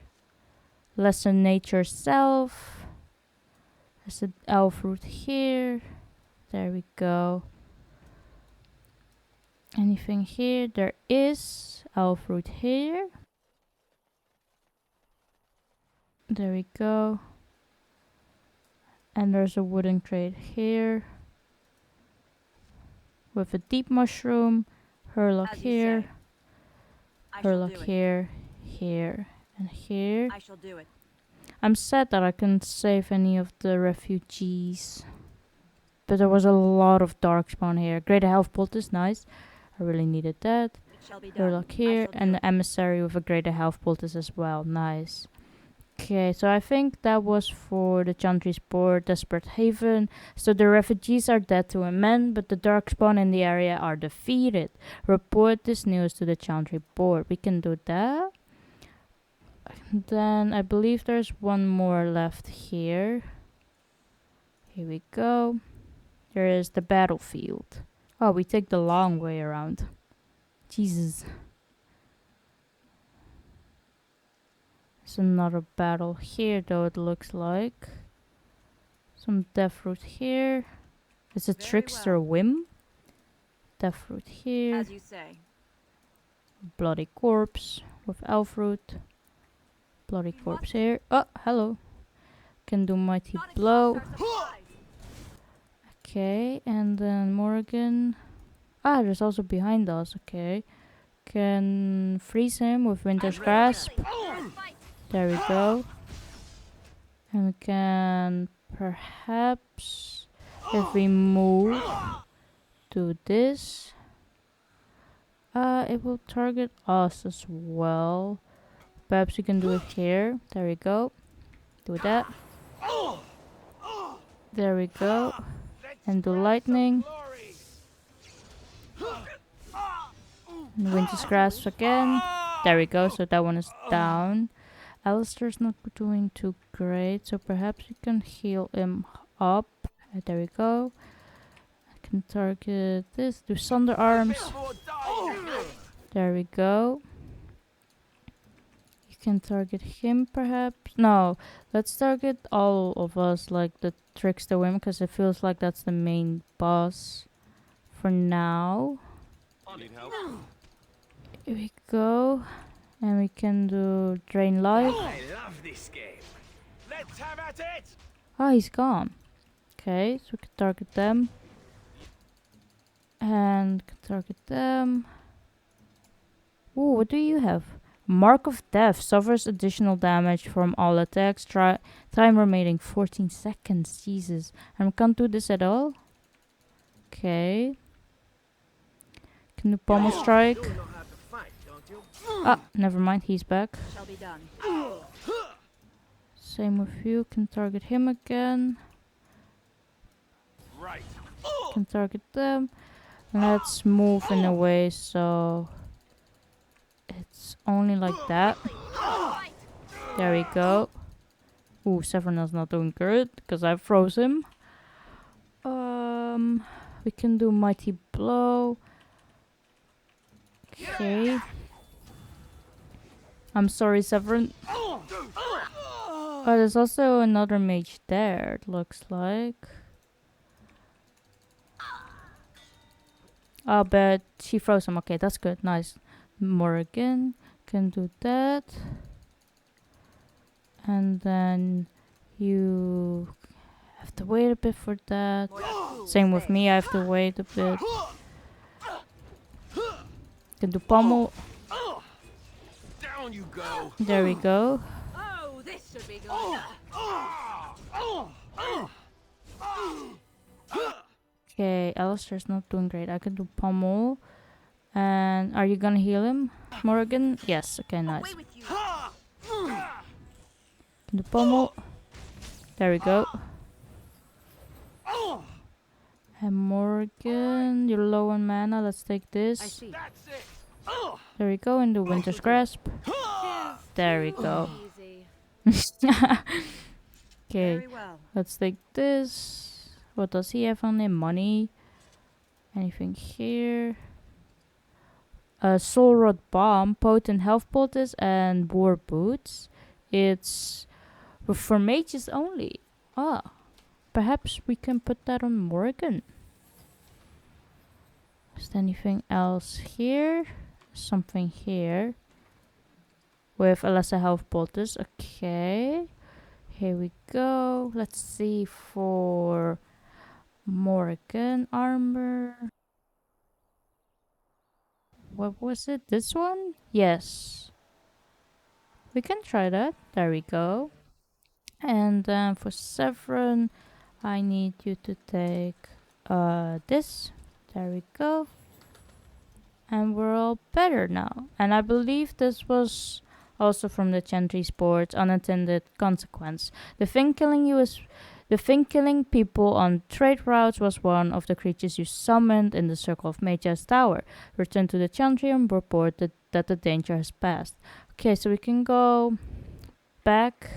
Lesson nature self. There's an elf root here. There we go. Anything here? There is elf root here. There we go. And there's a wooden crate here. With a deep mushroom. Hurlock here. Hurlock here. Here. And here. I shall do it. I'm sad that I couldn't save any of the refugees. But there was a lot of darkspawn here. Greater health bolt is nice. I really needed that. It shall be done. Hurlock here. And the emissary with a greater health poultice as well. Nice. Okay, so I think that was for the Chantry's board, Desperate Haven. So the refugees are dead to a man, but the darkspawn in the area are defeated. Report this news to the Chantry board. We can do that. Then I believe there's one more left here. Here we go. There is the battlefield. Oh, we take the long way around. Jesus. There's another battle here, though, it looks like. Some death root here. It's a Very trickster whim. Death root here. As you say. Bloody corpse with elf root. Bloody corpse here. Oh, hello. Can do mighty blow. Okay, and then morrigan. Ah, there's also behind us. Okay. Can freeze him with winter's grasp. There we go. And we can perhaps, if we move, do this. It will target us as well. Perhaps we can do it here. There we go. Do that. There we go. And do lightning. And winter's grasp again. There we go. So that one is down. Alistair's not doing too great, so perhaps we can heal him up. There we go. I can target this. Do Sunder arms. There we go. You can target him perhaps. No, let's target all of us, like the trickster women, because it feels like that's the main boss for now. Need help? Here we go. And we can do drain life. I love this game. Let's have at it. Oh, he's gone. Okay, so we can target them. And can target them. Ooh, what do you have? Mark of Death suffers additional damage from all attacks. Time remaining 14 seconds. Jesus. And we can't do this at all? Okay. Can do pommel strike. You know how to fight, don't you? Ah, never mind, he's back. Shall be done. Same with you, can target him again. Right. Can target them. Let's move in a way so it's only like that. There we go. Ooh, Zevran is not doing good because I froze him. We can do mighty blow. Okay. I'm sorry, Zevran. Oh, there's also another mage there, it looks like. Oh, but she froze him. Okay, that's good. Nice. Morrigan can do that. And then you have to wait a bit for that. Same with me, I have to wait a bit. Can do pommel. Down you go. There we go. Oh, this should be good. Okay, Alistair's not doing great. I can do pommel. And are you gonna heal him, Morrigan? Yes, okay, nice. Can do pommel. There we go. And Morrigan, you're low on mana. Let's take this. There we go, and do Winter's Grasp. There we go. Okay, Very well. let's take this. What does he have on him? Money. Anything here? Soul Rod Bomb, Potent Health Poultice, and War Boots. It's for mages only. Ah, perhaps we can put that on Morgan. Is there anything else here? Something here. With a lesser health poultice. Okay. Here we go. Let's see for Morgan armor. What was it? This one? Yes. We can try that. There we go. And then for Zevran, I need you to take this. There we go. And we're all better now. And I believe this was also from the Chantry Sports unintended consequence. The thing killing people on trade routes was one of the creatures you summoned in the Circle of Mages Tower. Return to the Chantry and report that the danger has passed. Okay, so we can go back.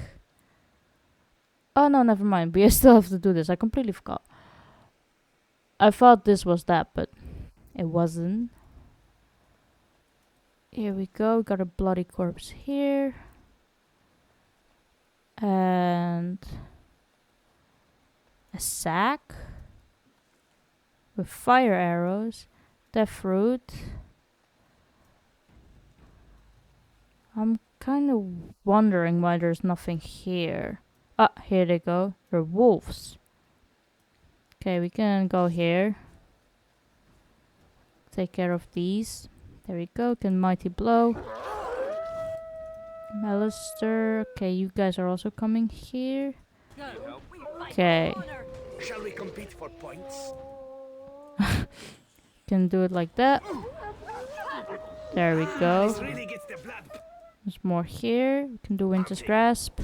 Oh no, never mind. We still have to do this. I completely forgot. I thought this was that, but it wasn't. Here we go. Got a bloody corpse here. And a sack with fire arrows. Death fruit. I'm kind of wondering why there's nothing here. Ah, here they go. They're wolves. Okay, we can go here. Take care of these. There we go. Can mighty blow. Alistair. Okay, you guys are also coming here. Okay. Shall we compete for points? Can do it like that. There we go. This really gets the blood. There's more here. We can do Winter's Grasp.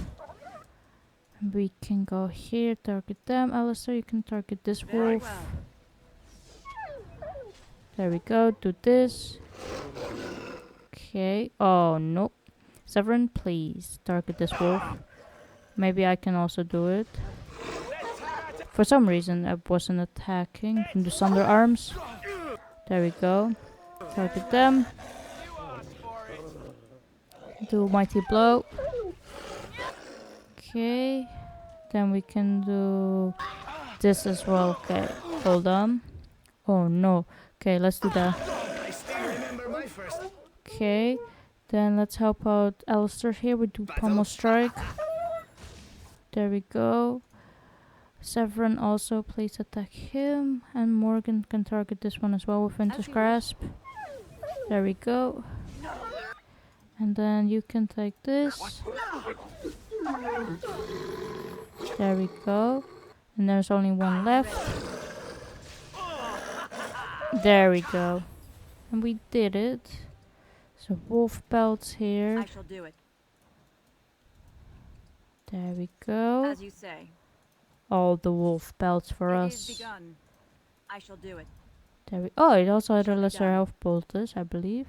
We can go here, target them. Alistair, you can target this wolf. There we go. Do this. Okay. Oh, no. Zevran, please target this wolf. Maybe I can also do it. For some reason, I wasn't attacking. Can do Thunder Arms. There we go. Target them. Do Mighty Blow. Okay. Then we can do this as well. Okay. Hold on. Oh no. Okay, let's do that. Okay. Then let's help out Alistair here. We do Pommel Strike. There we go. Zevran also, please attack him. And Morgan can target this one as well with Winter's Grasp. There we go. And then you can take this. There we go. And there's only one left. There we go. And we did it. So wolf pelts here. I shall do it. There we go. As you say. All the wolf pelts for It us. is begun. I shall do it. There we oh, it also had a Shall be lesser done. health poultice, I believe.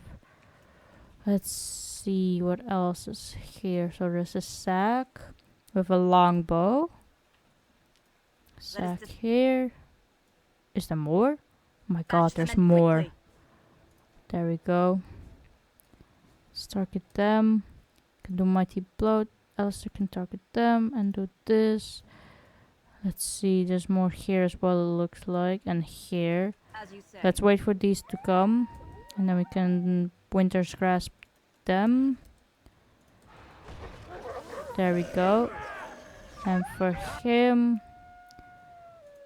Let's see what else is here. So there's a sack with a long bow. Sack here. Is there more? Oh my god, Match there's them more. quickly. There we go. Let's target them. Can do Mighty Blow. Alistair can target them and do this. Let's see, there's more here as well, it looks like. And here. As you say. Let's wait for these to come. And then we can Winter's Grasp them. There we go. And for him,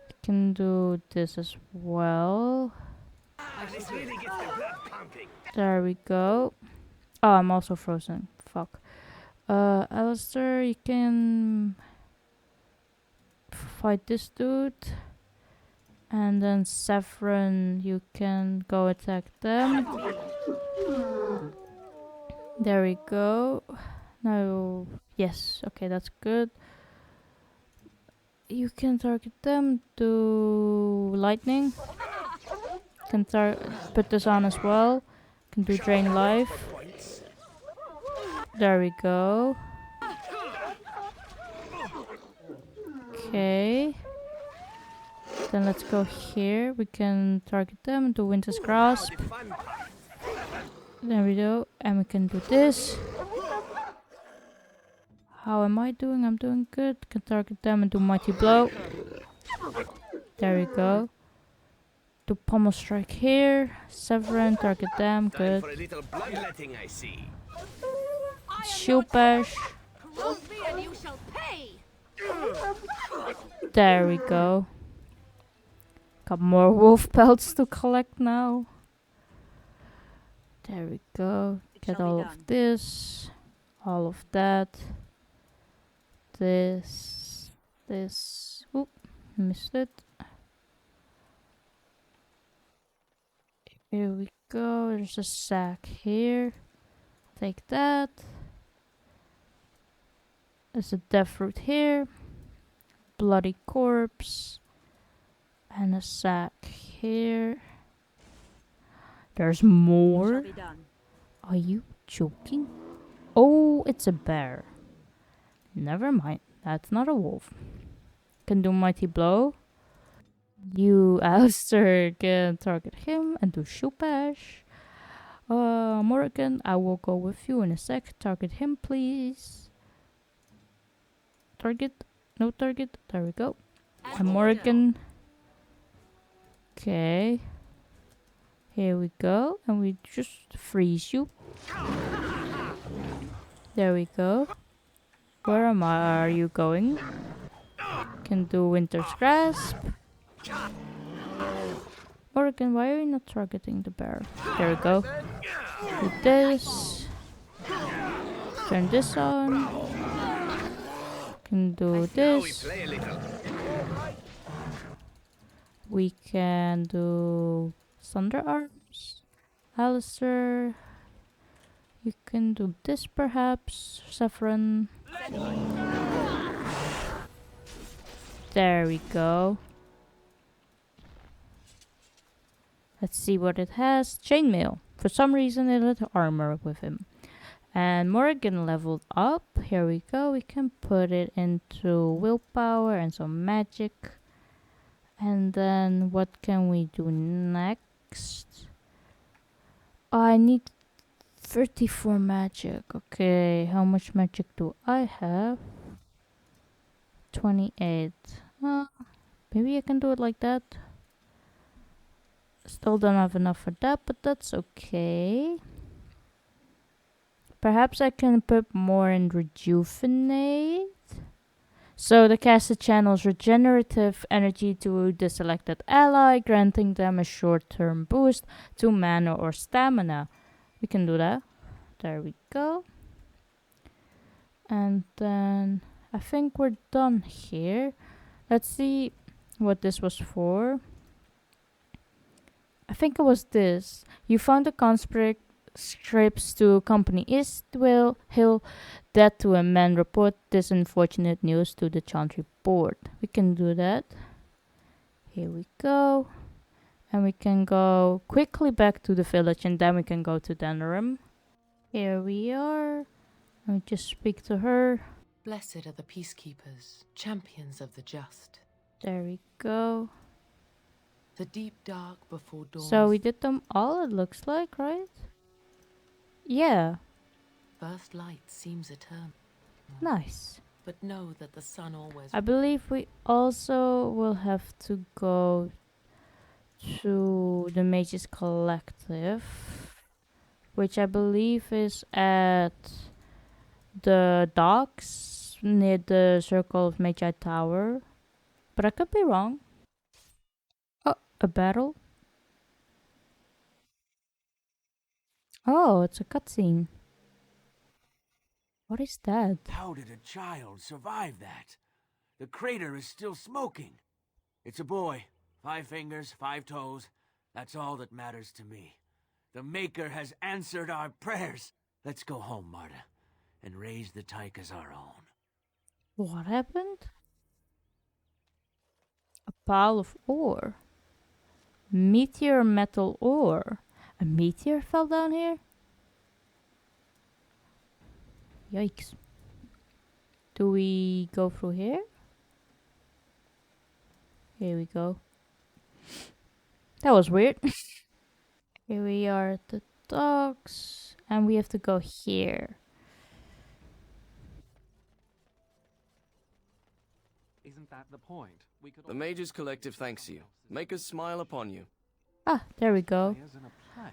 we can do this as well. There we go. Oh, I'm also frozen. Fuck. Alistair, you can fight this dude. And then Zevran, you can go attack them. There we go. No, yes, okay, that's good. You can target them, do lightning. Can put this on as well. Can do drain life. There we go. Okay. Then let's go here. We can target them and do Winter's Grasp. There we go. And we can do this. How am I doing? I'm doing good. Can target them and do Mighty Blow. There we go. Do Pommel Strike here. Zevran, target them. Good. Shield Bash. There we go. Got more wolf pelts to collect now. There we go. Get all of this. All of that. This. Oop, missed it. Here we go. There's a sack here. Take that. There's a death root here. Bloody corpse. And a sack here. There's more. Are you joking? Oh, it's a bear. Never mind. That's not a wolf. Can do Mighty Blow. You, Alistair, can target him and do Shield Bash. Morrigan, I will go with you in a sec. Target him, please. Target. No target. There we go. And Morrigan. Okay. Here we go. And we just freeze you. There we go. Where are you going? Can do Winter's Grasp. Morrigan, why are you not targeting the bear? There we go. Do this. Turn this on. Can do this. We can do Thunder Arms. Alistair. You can do this perhaps. Zevran. There we go. Let's see what it has. Chainmail. For some reason it had armor with him. And Morrigan leveled up. Here we go. We can put it into willpower and some magic. And then what can we do next? I need 34 magic. Okay, how much magic do I have? 28. Maybe I can do it like that. Still don't have enough for that, but that's okay. Perhaps I can put more in Rejuvenate. So the caster channels regenerative energy to the selected ally, granting them a short-term boost to mana or stamina. We can do that. There we go. And then I think we're done here. Let's see what this was for. I think it was this. You found the conscripts to Company Eastwill Hill, dead to a man. Report this unfortunate news to the Chantry Board. We can do that. Here we go. And we can go quickly back to the village and then we can go to Denerim. Here we are. Let me just speak to her. Blessed are the peacekeepers, champions of the just. There we go. The deep dark before dawn. So we did them all, it looks like, right? Yeah. First light seems eternal. Nice. But know that the sun always... I believe we also will have to go to the Mages Collective, which I believe is at the docks near the Circle of Magi Tower. But I could be wrong. Oh, a battle? Oh, it's a cutscene. What is that? How did a child survive that? The crater is still smoking. It's a boy. 5 fingers, 5 toes. That's all that matters to me. The Maker has answered our prayers. Let's go home, Marta, and raise the tyke as our own. What happened? A pile of ore. Meteor metal ore. A meteor fell down here? Yikes. Do we go through here? Here we go. That was weird. Here we are at the docks. And we have to go here. Isn't that the point? We could The Mage's collective thanks you. Make us smile upon you. Ah, there we go.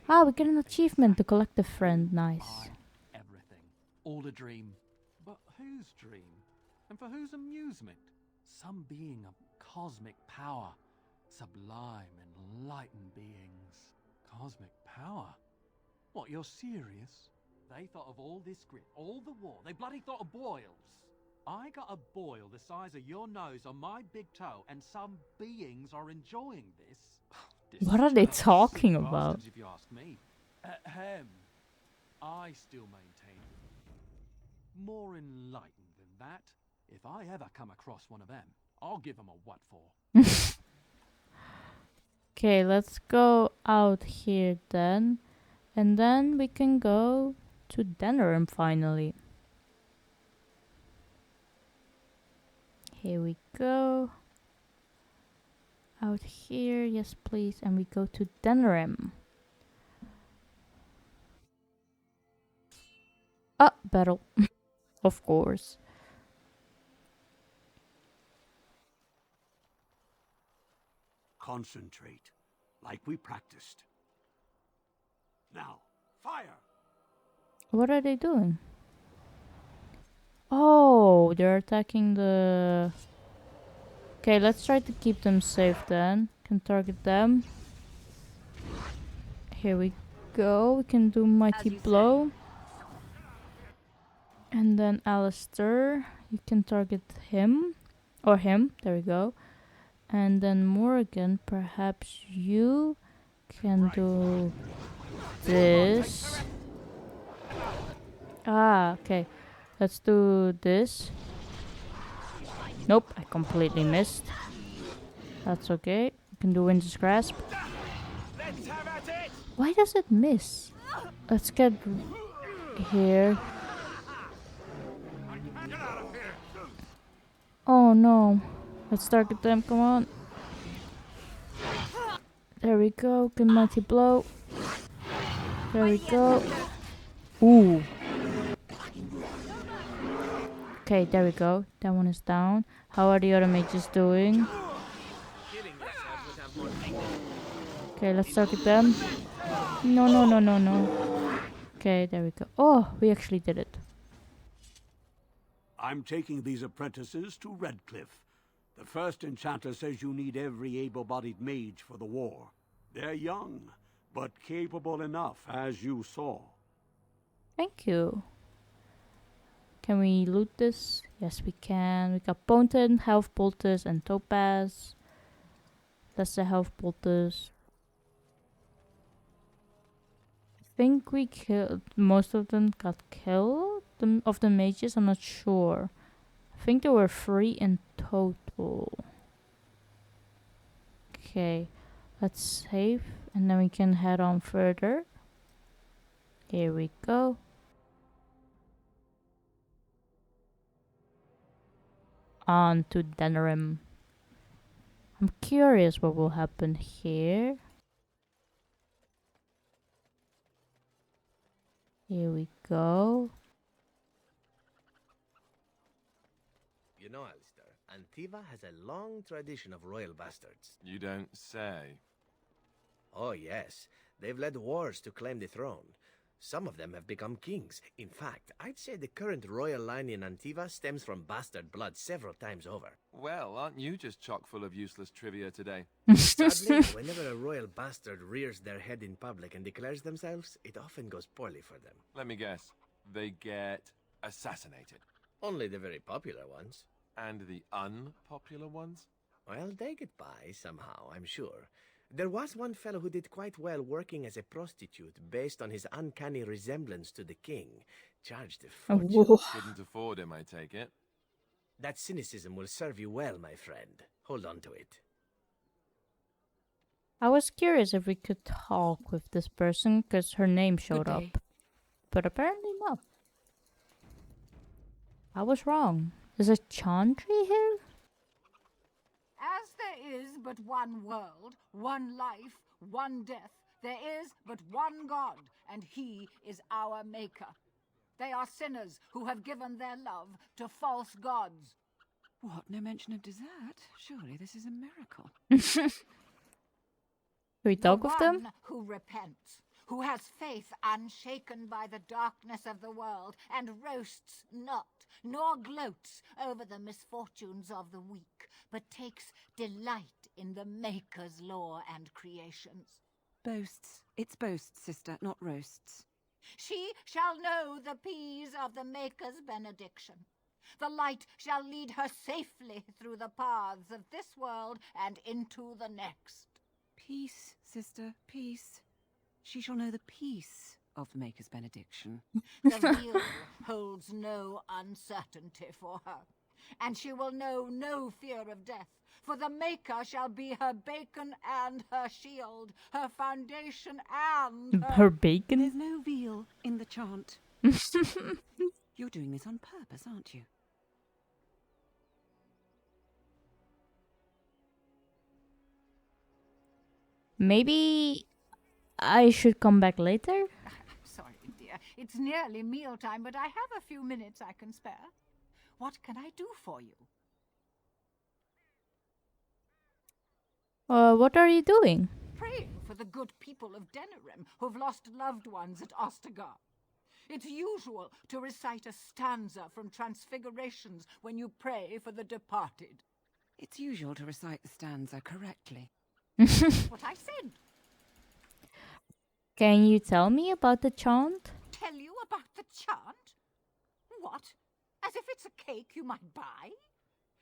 Ah, we get an achievement to collect a friend. Nice. Everything. All a dream. But whose dream? And for whose amusement? Some being of cosmic power. Sublime, enlightened beings. Cosmic power? What, you're serious? They thought of all this grit, all the war. They bloody thought of boils. I got a boil the size of your nose on my big toe, and some beings are enjoying this. What are they Discharged talking sick about? bastards, if you ask me. Ahem. I still maintain more enlightened than that. If I ever come across one of them, I'll give them a what for. Okay, let's go out here then. And then we can go to Denerim finally. Here we go. Out here, yes please. And we go to Denerim. Ah, battle. Of course. Concentrate, like we practiced. Now, fire! What are they doing? Oh, they're attacking the... Okay, let's try to keep them safe then. Can target them. Here we go. We can do Mighty Blow. And then Alistair. You can target him. Or him. There we go. And then Morrigan, perhaps you can do this. Ah, okay. Let's do this. Nope, I completely missed. That's okay. You can do Wind's Grasp. Why does it miss? Let's get here. Oh no. Let's target them, come on. There we go, good Mighty Blow. There we go. Ooh. Okay, there we go. That one is down. How are the other mages doing? Okay, let's target them. No, no, no, no, no. Okay, there we go. Oh, we actually did it. I'm taking these apprentices to Redcliffe. The first enchanter says you need every able-bodied mage for the war. They're young, but capable enough, as you saw. Thank you. Can we loot this? Yes, we can. We got Ponton, Health Poultice, and Topaz. That's the Health Poultice. I think we killed... Most of them got killed? Of the mages? I'm not sure. I think there were 3 in total. Okay. Let's save. And then we can head on further. Here we go. On to Denerim. I'm curious what will happen here. Here we go. You know, Alistair, Antiva has a long tradition of royal bastards. You don't say. Oh, yes. They've led wars to claim the throne. Some of them have become kings. In fact, I'd say the current royal line in Antiva stems from bastard blood several times over. Well, aren't you just chock full of useless trivia today? Sadly, whenever a royal bastard rears their head in public and declares themselves, it often goes poorly for them. Let me guess. They get assassinated. Only the very popular ones. And the unpopular ones? Well, they get by somehow, I'm sure. There was one fellow who did quite well working as a prostitute based on his uncanny resemblance to the king. Charged a fortune. Whoa. Couldn't afford him, I take it. That cynicism will serve you well, my friend. Hold on to it. I was curious if we could talk with this person because her name showed up. But apparently not. I was wrong. There's a chantry here? As there is but one world, one life, one death, there is but one God, and he is our maker. They are sinners who have given their love to false gods. What? No mention of dessert? Surely this is a miracle. Should we talk with them? One who repents, who has faith unshaken by the darkness of the world, and roasts not, nor gloats over the misfortunes of the weak, but takes delight in the Maker's law and creations. Boasts. It's boasts, sister, not roasts. She shall know the peace of the Maker's benediction. The light shall lead her safely through the paths of this world and into the next. Peace, sister, peace. She shall know the peace of the Maker's benediction. The veil holds no uncertainty for her, and she will know no fear of death, for the Maker shall be her bacon and her shield, her foundation and Her bacon? There's no veal in the chant. You're doing this on purpose, aren't you? Maybe I should come back later? Sorry, dear. It's nearly mealtime, but I have a few minutes I can spare. What can I do for you? What are you doing? Praying for the good people of Denerim who've lost loved ones at Ostagar. It's usual to recite a stanza from Transfigurations when you pray for the departed. It's usual to recite the stanza correctly. What I said. Can you tell me about the chant? Tell you about the chant? What? As if it's a cake you might buy?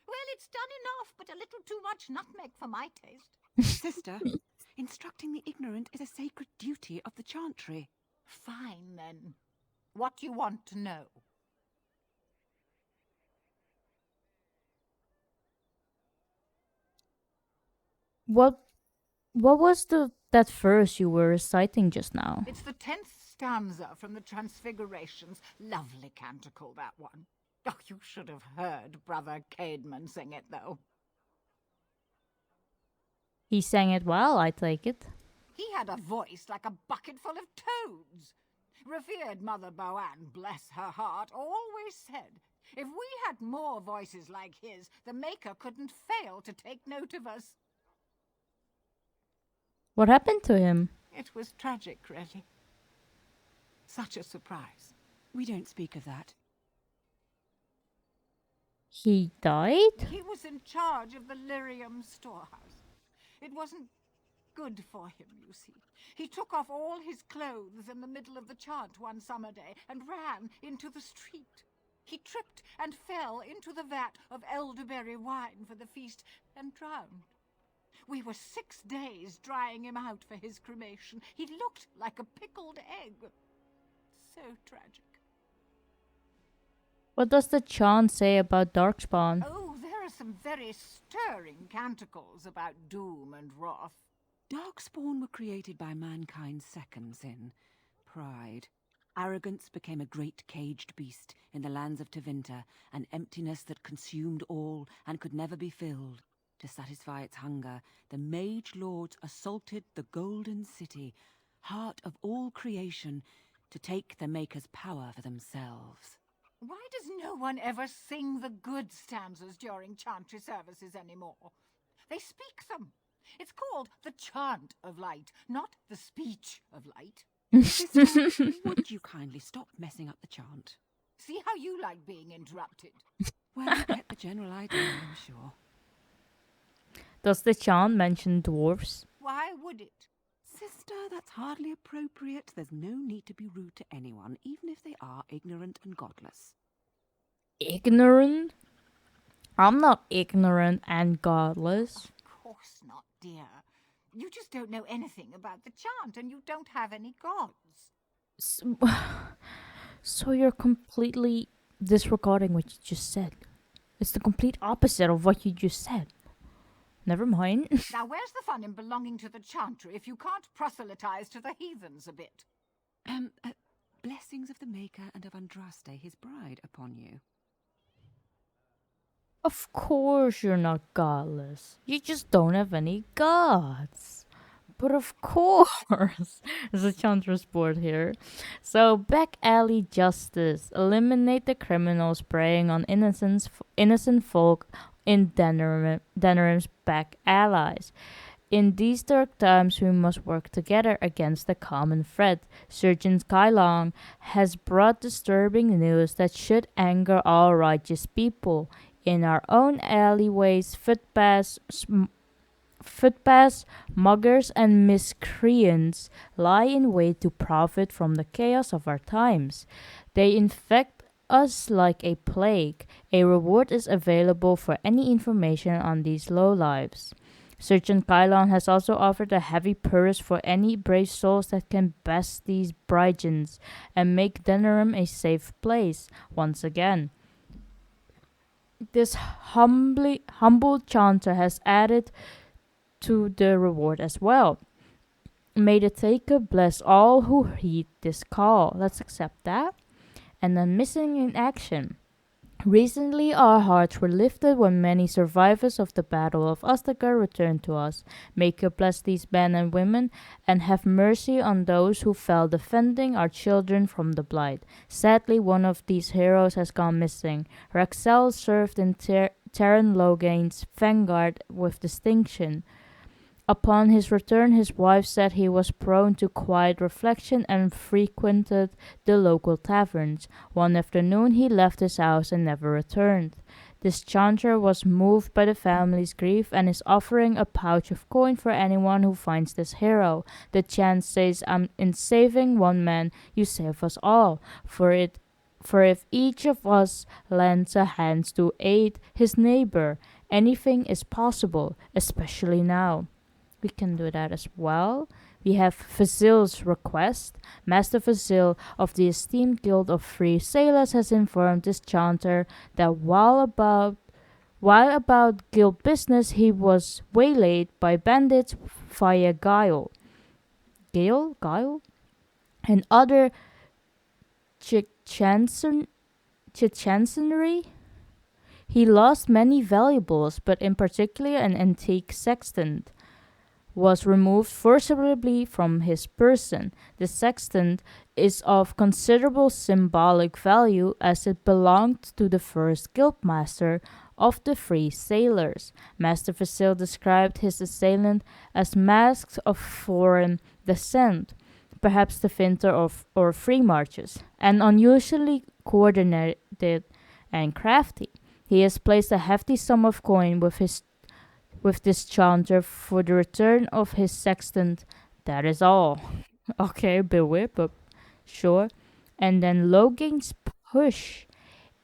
Well, it's done enough, but a little too much nutmeg for my taste. Sister, instructing the ignorant is a sacred duty of the chantry. Fine, then. What do you want to know? What was that verse you were reciting just now? It's the 10th stanza from the Transfigurations. Lovely canticle, that one. Oh, you should have heard Brother Caedmon sing it, though. He sang it well, I take it. He had a voice like a bucket full of toads. Revered Mother Boanne, bless her heart, always said, if we had more voices like his, the Maker couldn't fail to take note of us. What happened to him? It was tragic, really. Such a surprise. We don't speak of that. He died? He was in charge of the lyrium storehouse. It wasn't good for him, you see. He took off all his clothes in the middle of the chant one summer day and ran into the street. He tripped and fell into the vat of elderberry wine for the feast and drowned. We were 6 days drying him out for his cremation. He looked like a pickled egg. So tragic. What does the chant say about Darkspawn? Oh, there are some very stirring canticles about doom and wrath. Darkspawn were created by mankind's second sin, pride. Arrogance became a great caged beast in the lands of Tevinter, an emptiness that consumed all and could never be filled. To satisfy its hunger, the mage lords assaulted the Golden City, heart of all creation, to take the Maker's power for themselves. Why does no one ever sing the good stanzas during chantry services anymore? They speak them. It's called the chant of light, not the speech of light. Sister, would you kindly stop messing up the chant? See how you like being interrupted. Well, you get the general idea, I'm sure. Does the chant mention dwarves? Why would it? Sister, that's hardly appropriate. There's no need to be rude to anyone, even if they are ignorant and godless. Ignorant? I'm not ignorant and godless. Of course not, dear. You just don't know anything about the chant, and you don't have any gods. So, so you're completely disregarding what you just said. It's the complete opposite of what you just said. Never mind. Now, where's the fun in belonging to the chantry if you can't proselytize to the heathens a bit? Blessings of the Maker and of Andraste, his bride, upon you. Of course you're not godless. You just don't have any gods. But of course, there's a chanter's board here. So, back alley justice. Eliminate the criminals preying on innocent folk in Denerim's back allies. In these dark times, we must work together against the common threat. Surgeon Skylong has brought disturbing news that should anger all righteous people. In our own alleyways, footpaths, muggers, and miscreants lie in wait to profit from the chaos of our times. They infect us like a plague. A reward is available for any information on these lowlives. Sergeant Kylon has also offered a heavy purse for any brave souls that can best these brigands and make Denerim a safe place once again. This humble chanter has added to the reward as well. May the Taker bless all who heed this call. Let's accept that. And then missing in action. Recently, our hearts were lifted when many survivors of the Battle of Ostagar returned to us. May God bless these men and women, and have mercy on those who fell defending our children from the Blight. Sadly, one of these heroes has gone missing. Raxel served in Terran Loghain's vanguard with distinction. Upon his return, his wife said he was prone to quiet reflection and frequented the local taverns. One afternoon, he left his house and never returned. This chanter was moved by the family's grief and is offering a pouch of coin for anyone who finds this hero. The chant says, in saving one man, you save us all. For if each of us lends a hand to aid his neighbor, anything is possible, especially now. We can do that as well. We have Fazil's request. Master Fazil of the esteemed Guild of Free Sailors has informed this chanter that while about guild business, he was waylaid by bandits via guile, and other chicanery. He lost many valuables, but in particular an antique sextant was removed forcibly from his person. The sextant is of considerable symbolic value as it belonged to the first guildmaster of the Free Sailors. Master Facile described his assailant as masked of foreign descent, perhaps the Finter or Free Marches, and unusually coordinated and crafty. He has placed a hefty sum of coin with this chanter for the return of his sextant. That is all. Okay, a bit weird, but sure. And then Loghain's push.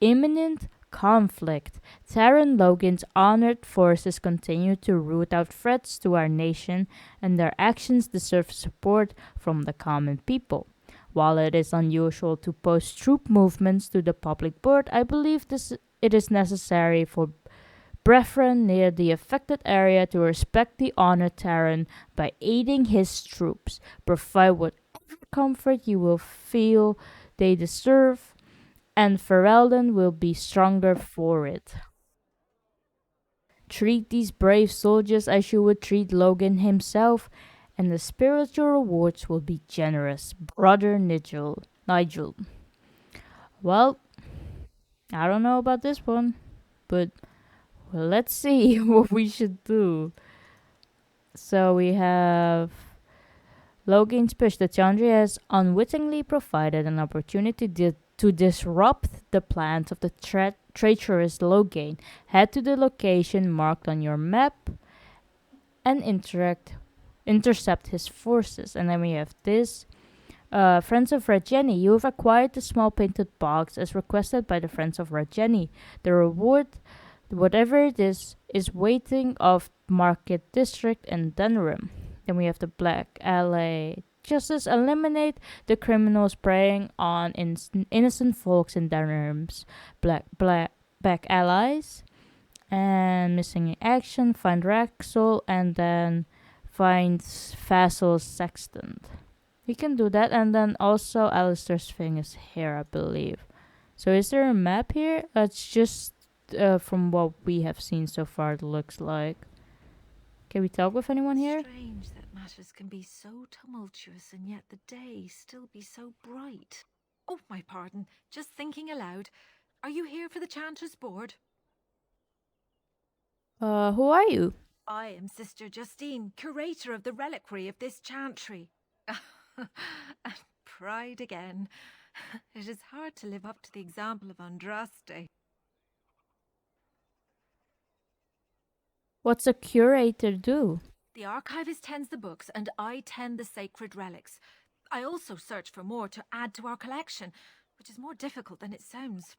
Imminent conflict. Terran Loghain's honored forces continue to root out threats to our nation, and their actions deserve support from the common people. While it is unusual to post troop movements to the public board, I believe it is necessary for brethren near the affected area to respect the honored Terran by aiding his troops. Provide whatever comfort you will feel they deserve, and Ferelden will be stronger for it. Treat these brave soldiers as you would treat Loghain himself, and the spiritual rewards will be generous. Brother Nigel. Well, I don't know about this one, but well, let's see what we should do. So we have Loghain's push. The Chandra has unwittingly provided an opportunity to disrupt the plans of the treacherous Loghain. Head to the location marked on your map and intercept his forces. And then we have this. Friends of Rajeni, you have acquired the small painted box as requested by the Friends of Rajeni. The Whatever it is waiting off Market District in Denerim. Then we have the Black Alley. Justice eliminate the criminals preying on innocent folks in Denerim's back allies. And missing in action, find Raxel, and then find Vassal Sextant. We can do that, and then also Alistair's thing is here, I believe. So is there a map here? It's just from what we have seen so far, it looks like. Can we talk with anyone here? Strange that matters can be so tumultuous and yet the day still be so bright. Oh, my pardon. Just thinking aloud. Are you here for the Chanter's Board? Who are you? I am Sister Justine, curator of the reliquary of this chantry. And pride again. It is hard to live up to the example of Andraste. What's a curator do? The archivist tends the books and I tend the sacred relics. I also search for more to add to our collection, which is more difficult than it sounds.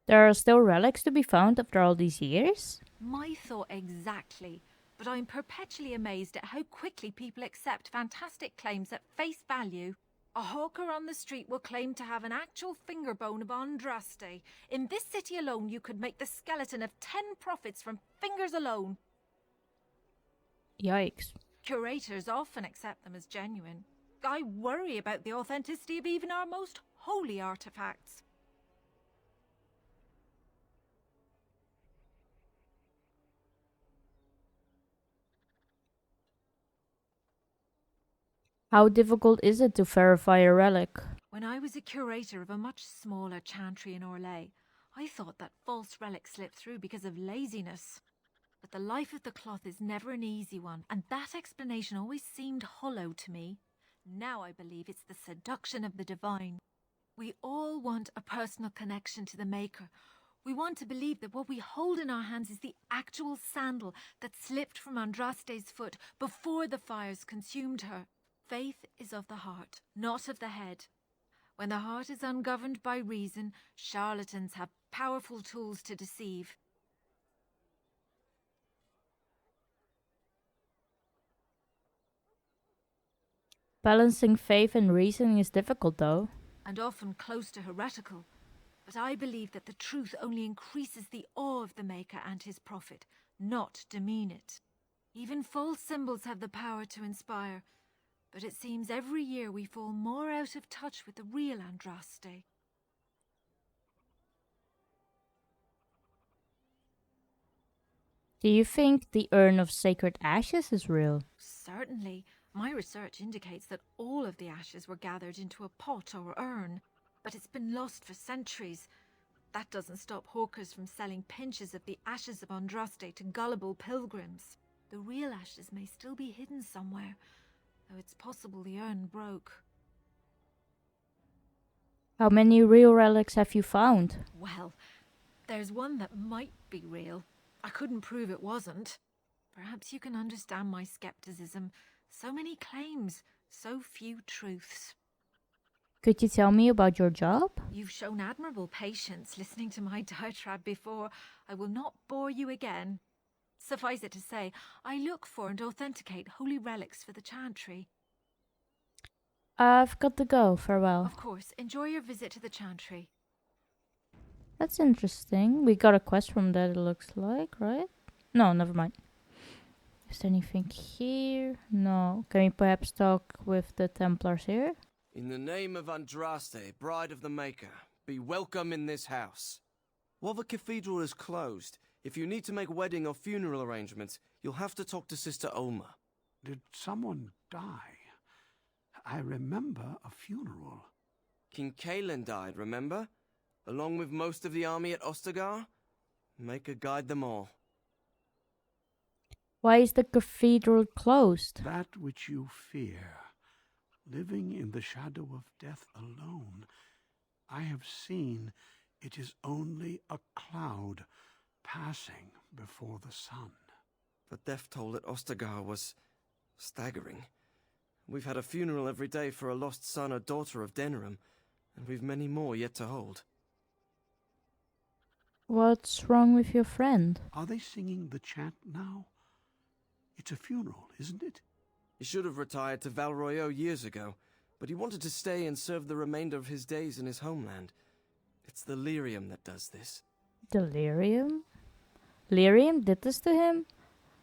There are still relics to be found after all these years? My thought exactly. But I'm perpetually amazed at how quickly people accept fantastic claims at face value. A hawker on the street will claim to have an actual finger bone of Andraste. In this city alone, you could make the skeleton of 10 prophets from fingers alone. Yikes. Curators often accept them as genuine. I worry about the authenticity of even our most holy artifacts. How difficult is it to verify a relic? When I was a curator of a much smaller chantry in Orlais, I thought that false relics slipped through because of laziness. But the life of the cloth is never an easy one, and that explanation always seemed hollow to me. Now I believe it's the seduction of the divine. We all want a personal connection to the Maker. We want to believe that what we hold in our hands is the actual sandal that slipped from Andraste's foot before the fires consumed her. Faith is of the heart, not of the head. When the heart is ungoverned by reason, charlatans have powerful tools to deceive. Balancing faith and reasoning is difficult, though. And often close to heretical. But I believe that the truth only increases the awe of the Maker and his prophet, not demean it. Even false symbols have the power to inspire. But it seems every year we fall more out of touch with the real Andraste. Do you think the Urn of Sacred Ashes is real? Certainly. My research indicates that all of the ashes were gathered into a pot or urn, but it's been lost for centuries. That doesn't stop hawkers from selling pinches of the ashes of Andraste to gullible pilgrims. The real ashes may still be hidden somewhere, though it's possible the urn broke. How many real relics have you found? Well, there's one that might be real. I couldn't prove it wasn't. Perhaps you can understand my skepticism. So many claims, so few truths. Could you tell me about your job? You've shown admirable patience listening to my diatribe before. I will not bore you again. Suffice it to say, I look for and authenticate holy relics for the chantry. I've got to go. Farewell. Of course. Enjoy your visit to the chantry. That's interesting. We got a quest from that, it looks like, right? No, never mind. Is there anything here? No. Can we perhaps talk with the Templars here? In the name of Andraste, Bride of the Maker, be welcome in this house. While the cathedral is closed, if you need to make wedding or funeral arrangements, you'll have to talk to Sister Olma. Did someone die? I remember a funeral. King Kaelin died, remember? Along with most of the army at Ostagar? Maker guide them all. Why is the cathedral closed? That which you fear, living in the shadow of death alone, I have seen it is only a cloud passing before the sun. The death toll at Ostagar was staggering. We've had a funeral every day for a lost son or daughter of Denerim, and we've many more yet to hold. What's wrong with your friend? Are they singing the chant now? It's a funeral, isn't it? He should have retired to Val Royeaux years ago, but he wanted to stay and serve the remainder of his days in his homeland. It's the lyrium that does this. Delirium? Lyrium did this to him?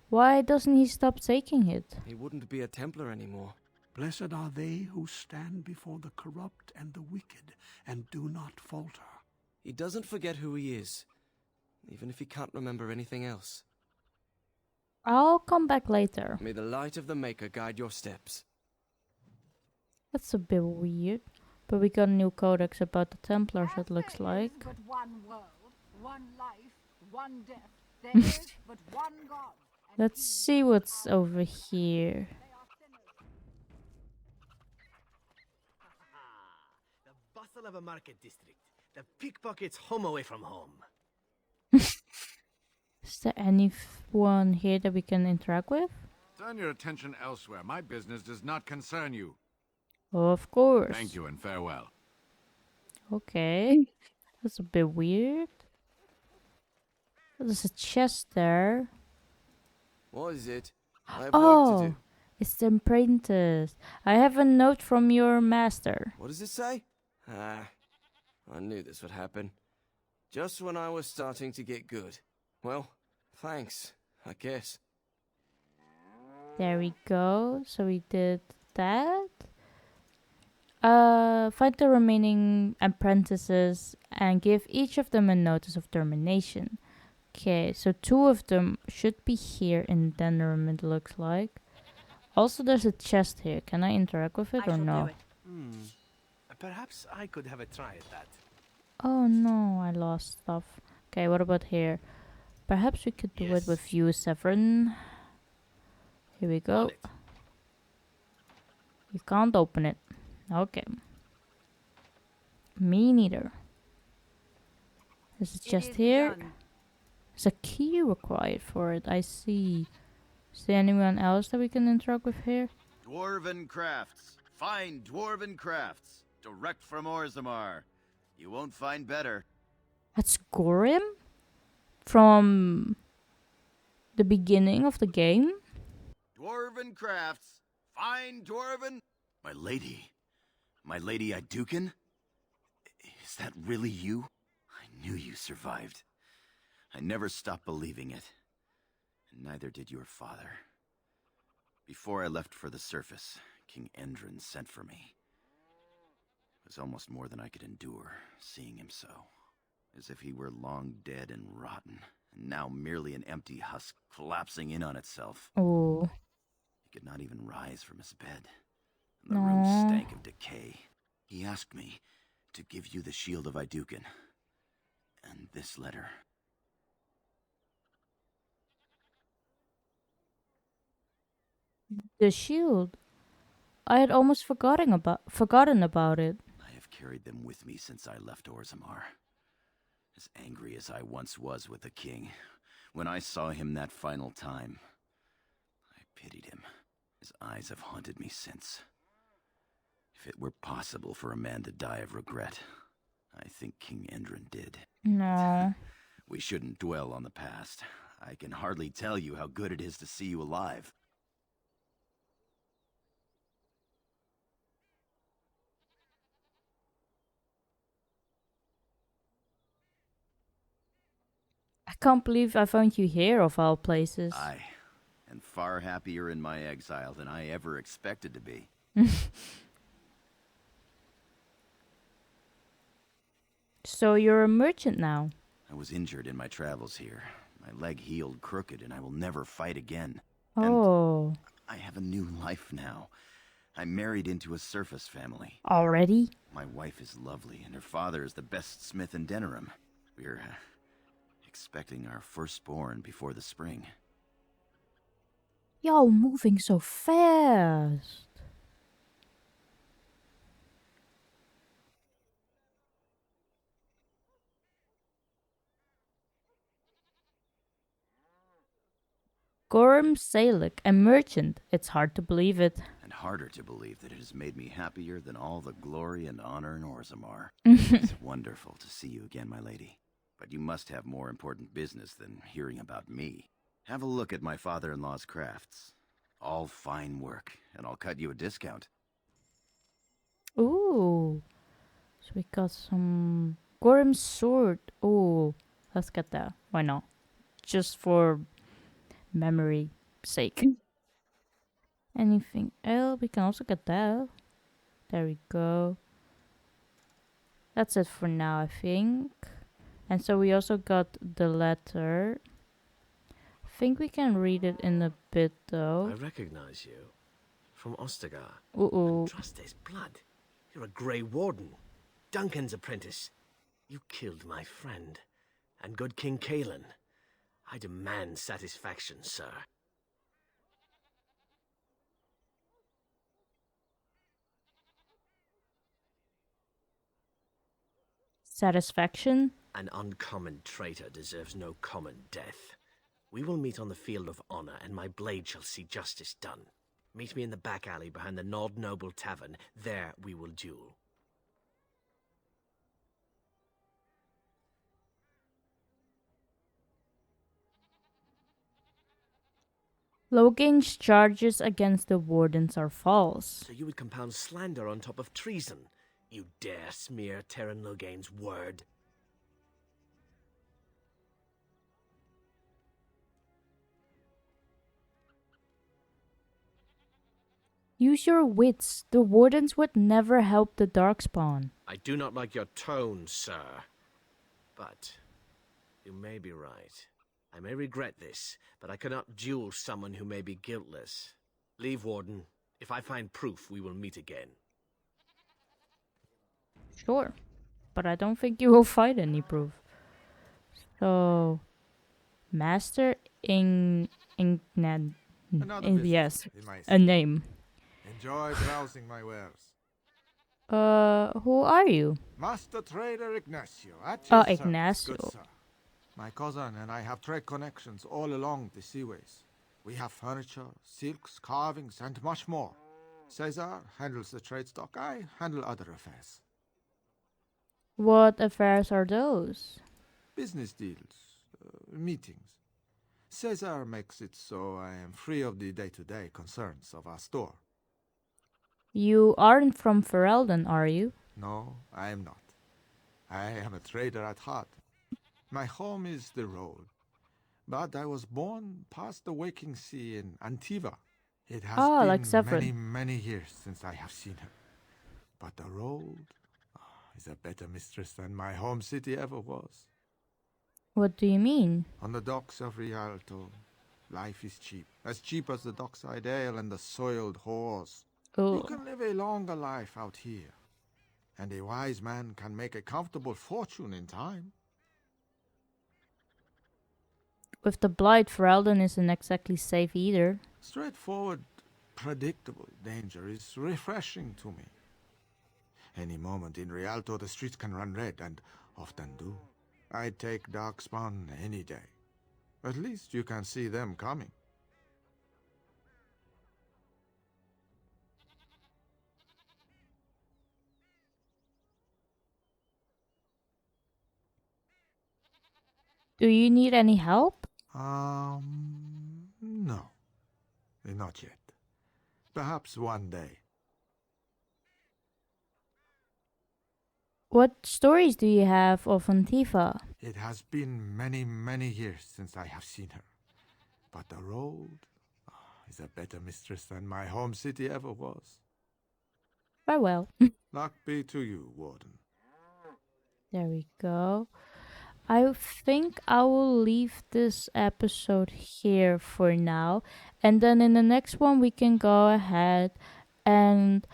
Why doesn't he stop taking it? He wouldn't be a Templar anymore. Blessed are they who stand before the corrupt and the wicked, and do not falter. He doesn't forget who he is, even if he can't remember anything else. I'll come back later. May the light of the Maker guide your steps. That's a bit weird. But we got a new codex about the Templars, it looks like. But one world, one life, one death. There is but one God. Let's see what's over here. The bustle of a market district. The pickpockets home away from home. Is there anyone here that we can interact with? Turn your attention elsewhere. My business does not concern you. Of course. Thank you and farewell. Okay. That's a bit weird. There's a chest there. What is it? I have work to do. It's the apprentice. I have a note from your master. What does it say? I knew this would happen. Just when I was starting to get good. Well, thanks, I guess. There we go. So we did that. Find the remaining apprentices and give each of them a notice of termination. Okay, so 2 of them should be here in Denerim, it looks like. Also, there's a chest here. Can I interact with it or no? Perhaps I could have a try at that. Oh no, I lost stuff. Okay, what about here? Perhaps we could do it with you, Zevran. Here we go. You can't open it. Okay. Me neither. There's a chest here. There's a key required for it, I see. Is there anyone else that we can interact with here? Dwarven crafts. Fine dwarven crafts. Direct from Orzammar. You won't find better. That's Gorim? From the beginning of the game? Dwarven crafts. Fine dwarven... My lady Iduken? Is that really you? I knew you survived. I never stopped believing it. And neither did your father. Before I left for the surface, King Endrin sent for me. It was almost more than I could endure, seeing him so. As if he were long dead and rotten, and now merely an empty husk collapsing in on itself. Oh. He could not even rise from his bed. And the room stank of decay. He asked me to give you the shield of Iduken. And this letter. The shield. I had almost forgotten about it. I have carried them with me since I left Orzammar. As angry as I once was with the king, when I saw him that final time, I pitied him. His eyes have haunted me since. If it were possible for a man to die of regret, I think King Endrin did. No. We shouldn't dwell on the past. I can hardly tell you how good it is to see you alive. I can't believe I found you here of all places. I am far happier in my exile than I ever expected to be. So you're a merchant now? I was injured in my travels here. My leg healed crooked and I will never fight again. Oh. And I have a new life now. I'm married into a surface family. Already? My wife is lovely and her father is the best smith in Denerim. We're expecting our firstborn before the spring. Yo, moving so fast. Gorm Salik, a merchant. It's hard to believe it. And harder to believe that it has made me happier than all the glory and honor in Orzammar. It's wonderful to see you again, my lady. But you must have more important business than hearing about me. Have a look at my father-in-law's crafts. All fine work, and I'll cut you a discount. Ooh. So we got some Gorham's sword. Ooh. Let's get that. Why not? Just for memory sake. Anything else? We can also get that. There we go. That's it for now, I think. And so we also got the letter. I think we can read it in a bit, though. I recognize you. From Ostagar. Uh-oh. Andraste's blood. You're a Grey Warden. Duncan's apprentice. You killed my friend. And good King Caelan. I demand satisfaction, sir. Satisfaction? An uncommon traitor deserves no common death. We will meet on the field of honor, and my blade shall see justice done. Meet me in the back alley behind the Nod Noble Tavern. There we will duel. Loghain's charges against the wardens are false. So you would compound slander on top of treason? You dare smear Terran Loghain's word? Use your wits. The wardens would never help the Darkspawn. I do not like your tone, sir. But you may be right. I may regret this, but I cannot duel someone who may be guiltless. Leave, Warden. If I find proof, we will meet again. Sure. But I don't think you will find any proof. So, Master yes, a name. Enjoy browsing my wares. Who are you? Master Trader Ignacio. At your service, Ignacio. good sir. My cousin and I have trade connections all along the seaways. We have furniture, silks, carvings, and much more. Caesar handles the trade stock. I handle other affairs. What affairs are those? Business deals, meetings. Caesar makes it so I am free of the day-to-day concerns of our store. You aren't from Ferelden, are you? No, I am not. I am a trader at heart. My home is the road, but I was born past the waking sea in Antiva. It has been like Zevran. many, many years since I have seen her. But the road is a better mistress than my home city ever was. What do you mean? On the docks of Rialto, life is cheap. As cheap as the dockside ale and the soiled whores. Oh. You can live a longer life out here. And a wise man can make a comfortable fortune in time. With the blight, Ferelden isn't exactly safe either. Straightforward, predictable danger is refreshing to me. Any moment in Rialto, the streets can run red, and often do. I'd take Darkspawn any day. At least you can see them coming. Do you need any help? No. Not yet. Perhaps one day. What stories do you have of Antifa? It has been many, many years since I have seen her. But the road is a better mistress than my home city ever was. Farewell. Luck be to you, Warden. There we go. I think I will leave this episode here for now. And then in the next one, we can go ahead and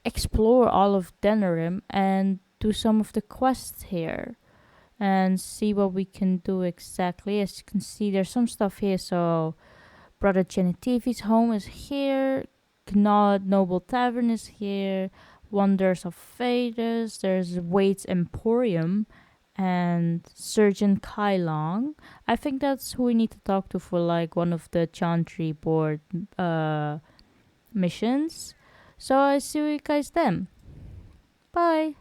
explore all of Denerim and do some of the quests here. And see what we can do exactly. As you can see, there's some stuff here. So, Brother Genetivi's home is here. Gnod Noble Tavern is here. Wonders of Phaedus. There's Wade's Emporium. And Surgeon Kailong. I think that's who we need to talk to for like one of the Chantry board missions. So I see you guys then. Bye.